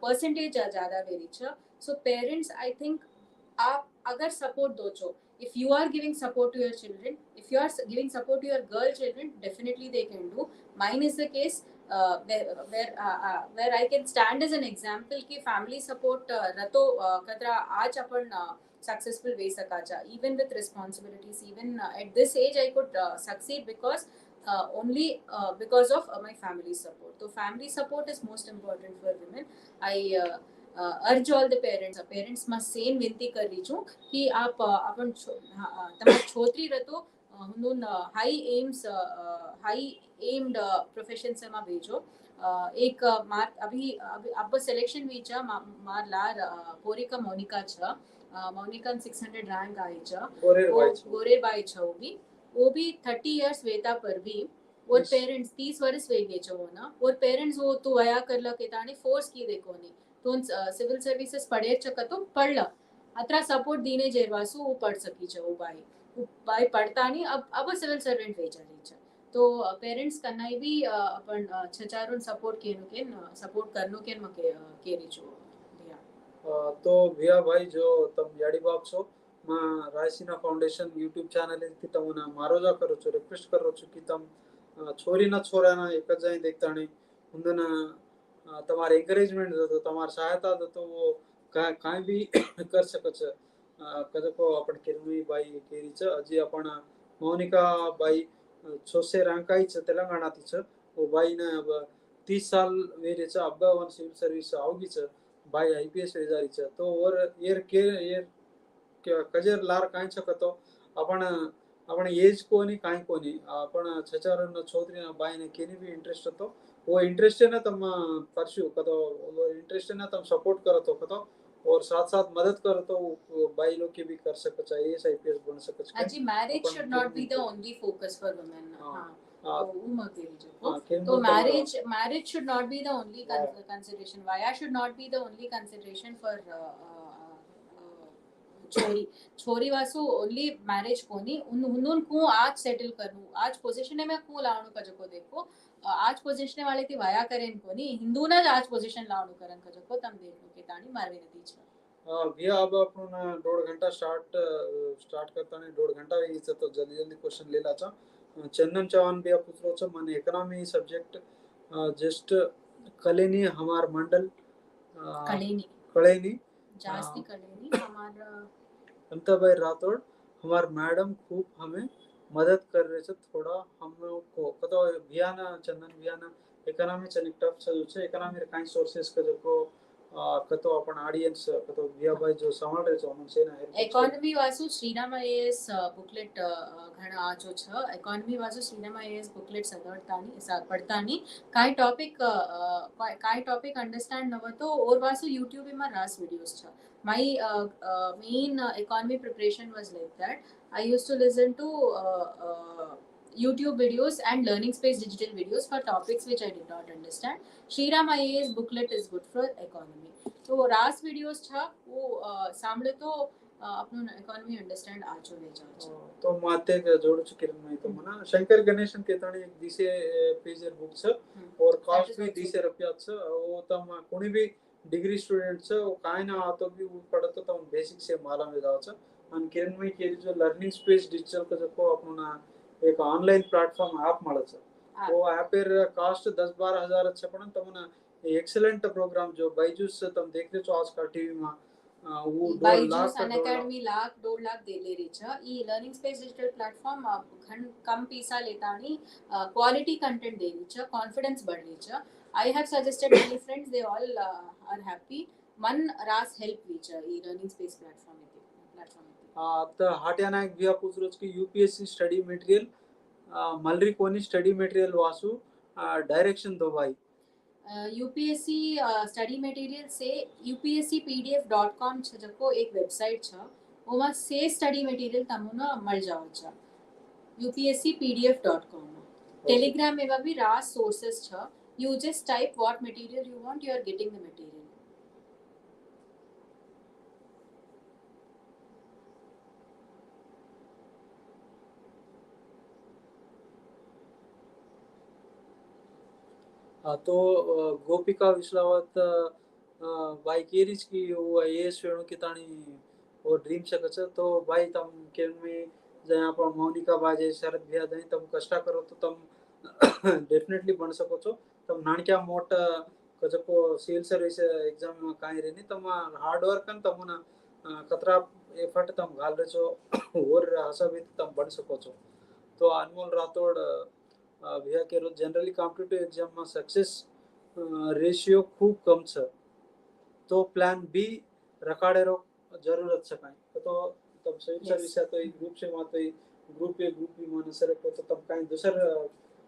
परसेंटेज ज्यादा वेरी छ so parents I think आप अगर सपोर्ट दो छो if you are giving support to your children if you are giving support to your girl children definitely they can do mine is the case where I can stand as an example कि family support रतो कतरा आज अपन successful वे सकाचा even with responsibilities even at this age I could succeed because only because of my family support so family support is most important for women I urge all the parents must same विनती कर रही छूं कि आप अपन तमार छोत्री रतो हुन high aimed profession से मा भेजो एक मार अभी अब सिलेक्शन हुई छ मार लार पोरिका मोनिका छ मोनिका 600 रैंक आई छ गोरे बाई छ वो भी 30 इयर्स वेता पर भी और पेरेंट्स 30 वर्ष वे गए छो ना और पेरेंट्स वो तो वया करला के ताने फोर्स की देखो नी तो सिविल सर्विसेस पढ़े चकतो पढ़ला अत्रा सपोर्ट दीने जेरवासु वो पढ़ सकी छ वो बाई पढ़ता नहीं अब सिविल सर्वेंट वे जारी छ तो पेरेंट्स कनाई भी अपन छचारुन सपोर्ट सपोर्ट करनो केन मके केरी छो भैया तो भैया भाई जो तम याडी बाप छो मा रायसीना फाउंडेशन यूट्यूब चैनल थी तमना मारो जा करो छो रिक्वेस्ट करो छो कि तम छोरी न छोरा ना एक जाई देखताणी हुंदन तमार एंकरेजमेंट दतो तमार सहायता दतो वो काई भी कर सको छ कजको अपन किरमई बाई केरी छ अजी अपन मौनिका बाई छोसे रंकाई छ तेलंगाना ती छ वो बाई ने अब 30 साल वेरे छ अब वन सिविल सर्विस आवगी छ बाई आईपीएस वेजारी छ तो और एर कजर लार काई छ कतो आपण एज कोनी काई कोनी आपण छचारन छोत्री बाई ने केनी भी इंटरेस्ट तो वो इंटरेस्ट है ना तम परस्यू कतो वो इंटरेस्ट है ना तम सपोर्ट करो तो कतो और साथ साथ मदद करो तो बाई लोग के भी कर सको चाहिए आईपीएस बन सको चाहिए अजी marriage should not be the only focus for women तो marriage should not be the only consideration. Vaya should not be the only consideration for छोरी छोरी वासु ओनली मैरिज कोनी उन को आज सेटल करू आज पोजीशन में को लावणु कजको देखो आज पोजीशन वाले थी वाया करेन कोनी हिंदू ना आज पोजीशन लावणु करन कजको तम देखो के ताणी मारवी नदी छ भैया अब अपन 1.5 घंटा स्टार्ट करता नहीं 1.5 घंटा वेगी तो जल्दी जल्दी क्वेश्चन ले लाचा चंदन चौहान भैया पूछलो छ मन इकोनॉमी सब्जेक्ट जस्ट कलेनी हमार मंडल कलेनी कलेनी जास्ती कलेनी हमारा अंताभाई राठौड़ हमार मैडम खूब हमें मदद कर रहे थे थोड़ा हम लोग को कतो भैया ना चंदन भैया ना इकोनॉमी च निकटप से जो इकोनॉमी रे काई सोर्सेस का जो कतो अपन ऑडियंस कतो भैया भाई जो संभाल रहे छो उनसे ना इकोनॉमी वासु श्रीराम आईएएस बुकलेट घणा आचो छ इकोनॉमी वासु श्रीराम आईएएस बुकलेट सगळतानी पडतानी काय टॉपिक अंडरस्टैंड नवतो और वासु यूट्यूब में रास वीडियोस छ my main economy preparation was like that I used to listen to YouTube videos and learning space digital videos for topics which I did not understand Shriram IAS booklet is good for economy तो रास videos था वो सांभळे तो अपनो economy understand आचो वे जाचो तो माते जोड़ किरणमयी तो मना शंकर गणेशन केताणी एक दिसे पेजर बुक छ और कॉस्ट भी 200 रुपया छ वो तम कोणी भी डिग्री स्टूडेंट छ वो काय ना आतो भी वो पढ़तो तो बेसिक से माला में जाओ छ अन किरणमयी के जो लर्निंग स्पेस डिजिटल को जो अपना एक ऑनलाइन प्लेटफॉर्म ऐप मळे छ वो ऐप पर कॉस्ट 10-12 हजार छ पण तमना एक्सीलेंट प्रोग्राम जो बायजूस तम देख रहे हो आज का टीवी में वो 2 लाख अन अकेडमी लाख 2 लाख दे ले रही छ e learning space digital platform घण कम पैसा लेतानी क्वालिटी कंटेंट दे रही छ कॉन्फिडेंस बढ़ रही छ I have suggested many friends they all are happy मन रास हेल्प वी छ ई लर्निंग स्पेस प्लेटफॉर्म आता हाट्याना एक बिया पूछरोच की यूपीएससी स्टडी मटेरियल मलरी कोनी स्टडी मटेरियल वासु डायरेक्शन दो भाई यूपीएससी स्टडी मटेरियल से upscpdf.com छ जको एक वेबसाइट छ ओमा से स्टडी मटेरियल तमुना मळ जाव छ upscpdf.com टेलीग्राम में भी रास सोर्सेस छ you just type what material you want you are getting the material तो गोपिका विश्लावत भाई केरीज की वो आईएएस वेणु की ताणी वो ड्रीम शकच तो भाई तम केन में जहाँ पर मोनिका बाजे शरद भैया दई तम कष्टा करो तो तम डेफिनेटली बन सको छो तम नाणक्या मोट कजको सिविल सर्विस एग्जाम में काई रेनी तम हार्ड वर्क कन तम ना कतरा एफर्ट तम घाल रहे छो और हसबी तम बन सको छो तो अनमोल राठौड़ भैया के रो जनरली कॉम्पिटिटिव एग्जाम में सक्सेस रेशियो खूब कम छ तो प्लान बी रखाड़े रो जरूरत छ काई तो तब सही सर्विस तो एक ग्रुप से मातो ग्रुप ए ग्रुप बी माने सेलेक्ट हो तो तब काई दूसर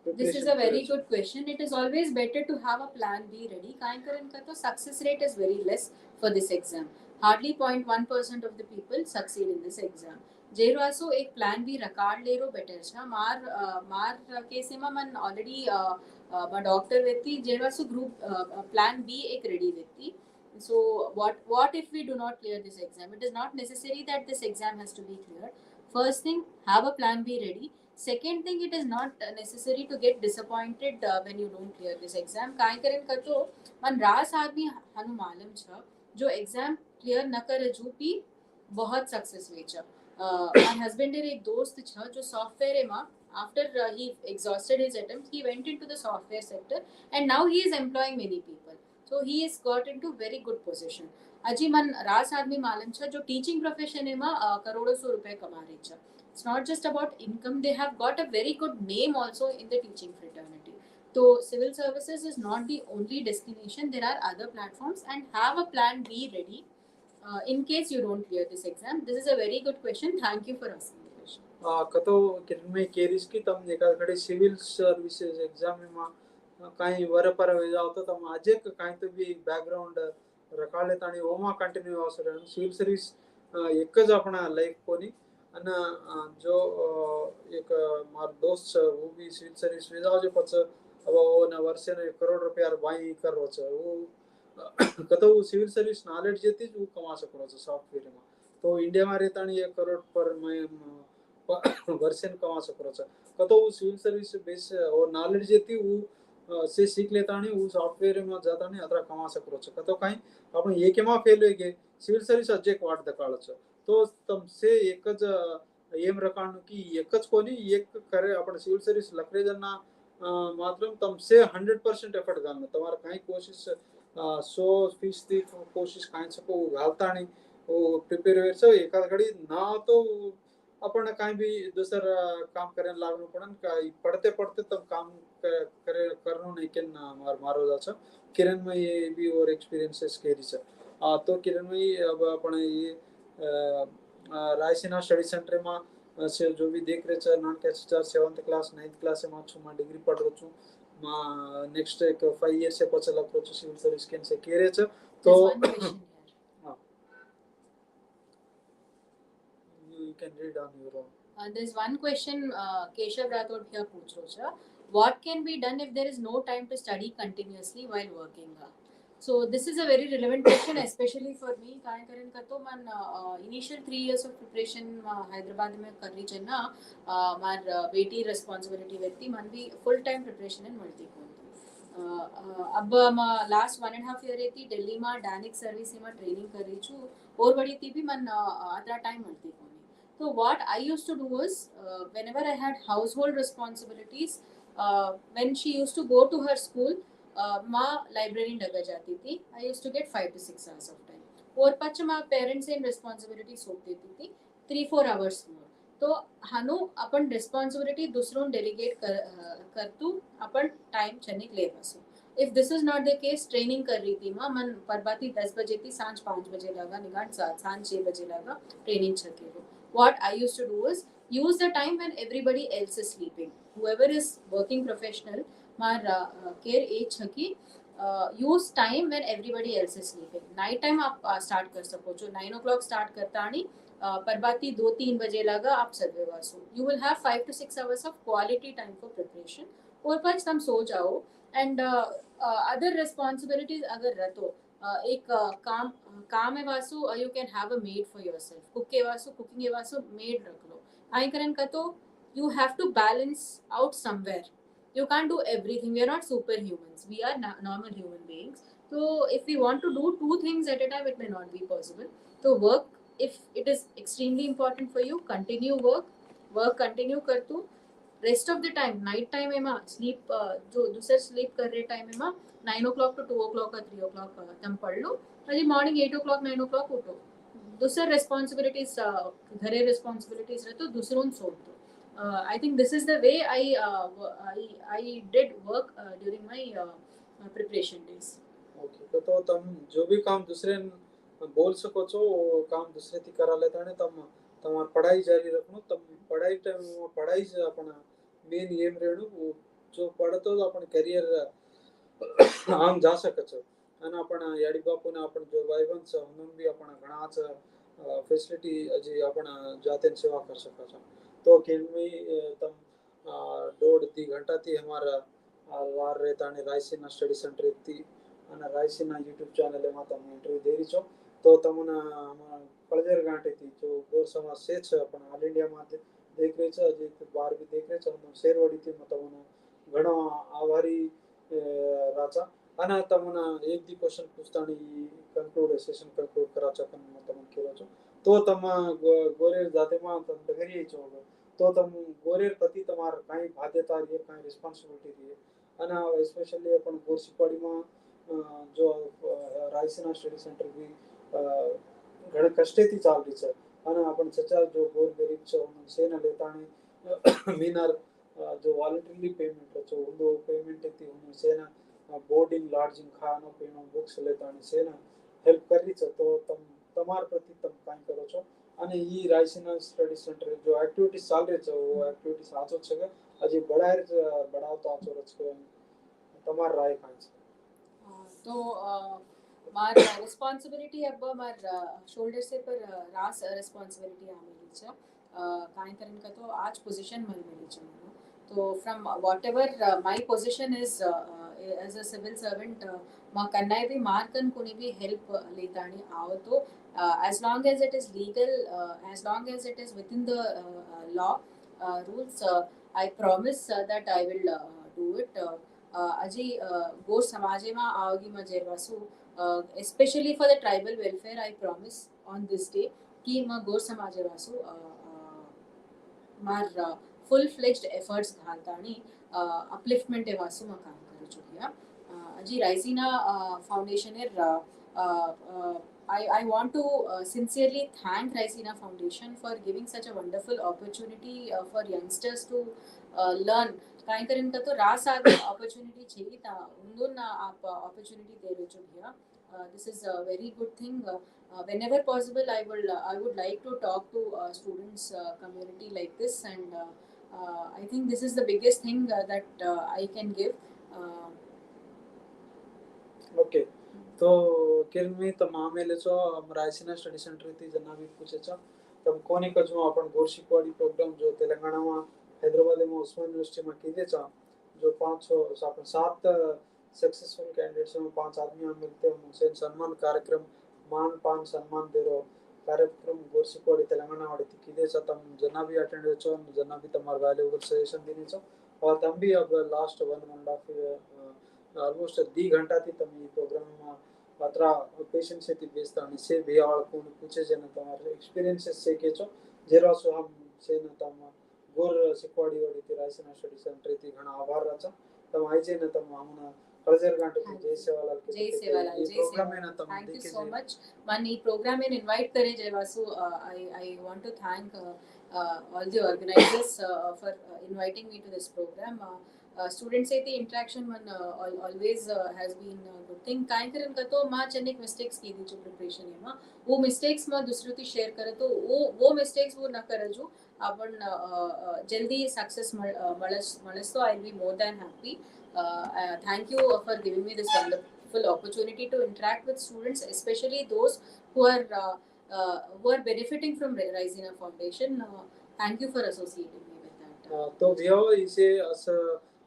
This is a very good question. It is always better to have a plan B ready. काय करन का तो success rate is very less for this exam. Hardly 0.1% of the people succeed in this exam. जेरो आसो एक plan B record ले रो better छ मार case में मन ऑलरेडी डॉक्टर व्यक्ति जेरो आसो ग्रुप प्लान बी एक रेडी व्यक्ति so what if we do not clear this exam it is not necessary that this exam has to be cleared first thing have a plan B ready second thing it is not necessary to get disappointed when you don't clear this exam काय करेन का तो मन रास आदमी हनु मालूम छ जो एग्जाम क्लियर न करे जो भी बहुत सक्सेस वे छ my husband एक दोस्त छ जो सॉफ्टवेयर में after he exhausted his attempts he went into the software sector and now he is employing many people so he is got into very good position अजी मन रास आदमी मालूम छ जो टीचिंग प्रोफेशन में करोड़ों सौ रुपए कमा रही छ it's not just about income they have got a very good name also in the teaching fraternity so civil services is not the only destination there are other platforms and have a plan B ready in case you don't clear this exam this is a very good question thank you for asking the question कतो Kiranmayi caries की तम एका घडी civil services exam में काई वर पर वे जाओ तो तम आजे काई तो भी बैकग्राउंड रखा लेता नहीं ओमा कंटिन्यू आवसर सिविल सर्विस एकच अपना लाइफ कोनी अन जो एक मार दोस्त वो भी सिविल सर्विस में जाओ जो पछ अब वो न वर्षे ने करोड़ रुपया बाई कर रो छ वो कतो सिविल सर्विस नॉलेज जेती वो कमा सको छ सॉफ्टवेयर में तो इंडिया में रहता 1 करोड़ पर मैं वर्ष कमा सको कतो वो सिविल सर्विस बेस और नॉलेज थी वो से सीख लेता वो सॉफ्टवेयर में जाता अदर कमा सको कतो कहीं आपण एक फेल हो सिविल सर्विस अजेक वाट दकाळ तो तम से एक एम रकाण की एकच कोणी एक करे आपण सिविल सर्विस लकरे जना मात्रम तम से 100% एफर्ट घालणं तुम्हारा कहीं कोशिश 100% कोशिश कहीं सको घालता नहीं वो प्रिपेयर वेर से एका घड़ी ना तो अपन कहीं भी दूसरा काम करने लागू पड़न कहीं पढ़ते पढ़ते तब काम करे करनो नहीं के ना मारो जाचा किरण में ये भी और एक्सपीरियंसेस केरी छ तो किरण में अब अपन ये रायसीना स्टडी सेंटर में से जो भी देख रहे छ non catcher 7th class 9th class में छु मैं डिग्री पढ़ रहो छु मैं नेक्स्ट एक 5 इयर्स से पछला प्रोसेस सिविल सर्विस केन से केरे छ तो you can read on your own. There's one question Keshav Rathod here पूछ रहा था. What can be done if there is no time to study continuously while working? So this is a very relevant question, especially for me. काय करेन का तो मन initial 3 years of preparation Hyderabad में कर रही है ना मार बेटी responsibility व्यक्ति मन भी full time preparation and multi अब लास्ट 1.5 year थी दिल्ली में DANICS सर्विस में ट्रेनिंग कर रही छू और बड़ी थी भी मन अतरा टाइम मिलती कोनी. So what I used to do was whenever I had household responsibilities, when she used to go to her school, माँ library डगा जाती थी. I used to get 5 to 6 hours of time. और पच माँ parents in responsibility सोप देती थी 3-4 hours more. तो हानु अपन responsibility दूसरों delegate करतू अपन time चनिक ले बसो. If this is not the case, training कर रही थी माँ मन परबाती 10 बजे थी सांझ 5 बजे लगा निगाट सांझ 6 बजे लगा training चके हो. What I used to do is use the time when everybody else is sleeping. Whoever is working professional, my care age छकी use time when everybody else is sleeping. Night time आप start कर सको जो 9 o'clock start करता आनी परबाती 2-3 बजे लगा आप सर्वे वासो. You will have 5 to 6 hours of quality time for preparation. और पच तुम सो जाओ and other responsibilities अगर रतो एक काम है Vasu you can have a made for yourself. Cook के वासु कुकिंग के वासु मेड रख लो. आई करन का तो you have to balance out somewhere. You can't do everything. We are not superhumans. We are normal human beings. So if we want to do 2 things at a time, it may not be possible. So work, if it is extremely important for you, continue work continue करतू. Rest of the time, night time में माँ sleep जो दूसरे sleep कर रहे time में माँ 9 o'clock to 2 o'clock or 3 o'clock तुम पढ़ लो. अजी morning 8 o'clock 9 o'clock उठो. दूसरे responsibilities घरे responsibilities रहे तो दूसरों सोच दो. I think this is the way I did work during my preparation days. Okay, तो तुम जो भी काम दूसरे बोल सको छो वो काम दूसरे थी करा लेता है तुम तुम्हार पढ़ाई जारी रखनो. तुम पढ़ाई टाइम पढ़ाई से अपना मेन एम रेणु वो जो पढ़तो तो अपन करियर आम जा सके छो. અને આપણા યાડી બાપુને આપણ જો ભાઈબંધ છે ઉનન બી આપણા ઘણા ફેસિલિટી અજી આપણા જાતે સેवा कर सका छ. तो केनमी तम 1.5 घंटा थी हमारा वार रहता ने रायसीना स्टडी सेंटर थी અને રાયસીના YouTube ચેનલ માં તમે ઇન્ટરવ્યુ દે છો તો તમને પળજર ગાંઠી थी जो गोर समाज से છે अपन ऑल इंडिया में देख रहे छ अजी बार भी देख रहे छ हम शेरवाड़ी थी मतलब घणो आभारी राजा અને તમને એક દી ક્વેશ્ચન પૂછતાની કન્ક્લુડ સેશન કન્ક્લુડ કરા છો પણ તમને કેવો છો તો તમે ગોરેર જાતેમાં તમે ઘરી છો તો તમે ગોરેર પ્રતિ તમાર કાઈ બાધ્યતા રહે કાઈ રિસ્પોન્સિબિલિટી રહે અને સ્પેશિયલી अपन ગોરસીપાડીમાં जो રાયસીના સ્ટડી સેન્ટર બી ઘણા કષ્ટેથી ચાલ રહી છે અને अपन સચા जो ગોર ગરીબ છે સેના લેતાણી મીનાર जो वॉलंटरी पेमेंट है जो उndo पेमेंट थी उन सेना बोर्डिंग लॉजिंग खानो पीनो बुक्स लेतानी सेना हेल्प करी छ तो तम तमार प्रति तम काई करो છો અને ઈ રાયસીના સ્ટડી સેન્ટર जो एक्टिविटीज ચાલ રહી છે वो एक्टिविटीज આચો છે કે હજી બડાવતો આચો રચ કે તમાર રાય કાઈ છે. तो मार रिस्पॉन्सिबिलिटी अब मार शोल्डर से पर रास रिस्पॉन्सिबिलिटी आ मिली छ. काई करन का तो आज पोजीशन मिली छ. तो from whatever my position is as a civil servant मा कन्नाय भी मार्कन कोनी भी हेल्प लेतानी आवतो as long as it is legal, as long as it is within the law rules, I promise that I will do it. अजी गोर समाजे मा आवगी मजेर Vasu especially for the tribal welfare, I promise on this day कि म गोर समाजे वासु मार full fledged efforts घालतानी upliftment ए वासु म काम करू चुकिया अजी राइजिना फाउंडेशन एर I want to sincerely thank Raisina Foundation for giving such a wonderful opportunity for youngsters to learn. काय करें का तो रास आगे opportunity चाहिए था उन आप opportunity दे रहे जो भैया. This is a very good thing. Whenever possible, I would like to talk to students community like this, and I think this is the biggest thing that I can give. Okay. तो किरण मी तर आमेलेचो Raisina study centre थी जना भी पूछेचा तब कोणी कजो आपण गोर शिकवाडी प्रोग्राम जो तेलंगाणा में हैदराबाद में उस्मान यूनिवर्सिटी में कीधेचा जो 500 आपण 7 सक्सेसफुल कैंडिडेट्स में 5 आदमी हम मिलते हैं उनसे सम्मान कार्यक्रम मान पान सम्मान दे रो कार्यक्रम गोर शिकवाडी तेलंगाणा वाडी थी कीधेचा तम जना भी अटेंड होचो जना भी तमार वैल्यूएबल सजेशन देनेचो और तम भी अब लास्ट 1.5 ईयर ऑलमोस्ट 2 घंटा थी तम ई प्रोग्राम में मात्रा पेशेंट से बेस्ता से भी आवाल को पूछे जन तमारे एक्सपीरियंसेस से के जो जेरा सो हम से न तम गोर सिक्वाडी वाडी ती रायसीना स्टडी सेंटर थी घना आभार राचा तम आई जे न तम हमना हरजर घंटे की जय सेवालाल के प्रोग्राम में न तम thank you so much man ee program in invite करे जयवासु I want to thank all the organizers for inviting me to this program. Students से interaction man always has been a good thing. काय करन का तो माँ Chennai mistakes की थी जो preparation है माँ वो mistakes माँ दूसरों की share करे तो वो mistakes वो ना करे जो अपन जल्दी success मलस तो I'll be more than happy. Thank you for giving me this wonderful opportunity to interact with students, especially those who are benefiting from Raisina Foundation. Thank you for associating me with that. तो भैया इसे अस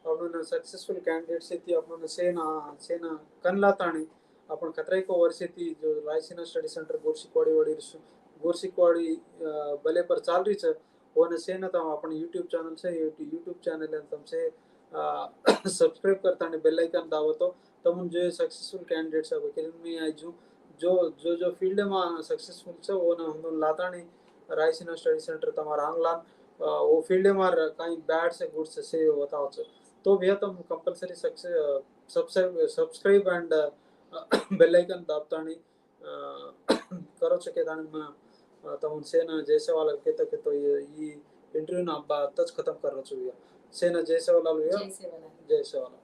आपण successful candidate से थी आपण सेना कनला ताणी आपण खतरे को वर्ष थी जो रायसीना स्टडी सेंटर गोरसिकवाड़ी भले पर चाल रही है वो सेना तम आपण यूट्यूब चैनल से यूट्यूब चैनल तम से सब्सक्राइब करता बेल आइकन दावतो तम जो सक्सेसफुल कैंडिडेट्स अब किरण में आई जो फील्ड में सक्सेसफुल है वो ना हम लाता रायसीना स्टडी सेंटर तमारा आंगलान वो फील्ड में कहीं बैड से गुड से बताओ तो भैया तुम compulsory subscribe and bell icon दाबतानी करो चके दानी में तुम सेना जैसे वाला के तो ये इंटरव्यू ना तच खत्म कर रहा चाहिए सेना जैसे वाला जय सेवालाल. जैसे वाला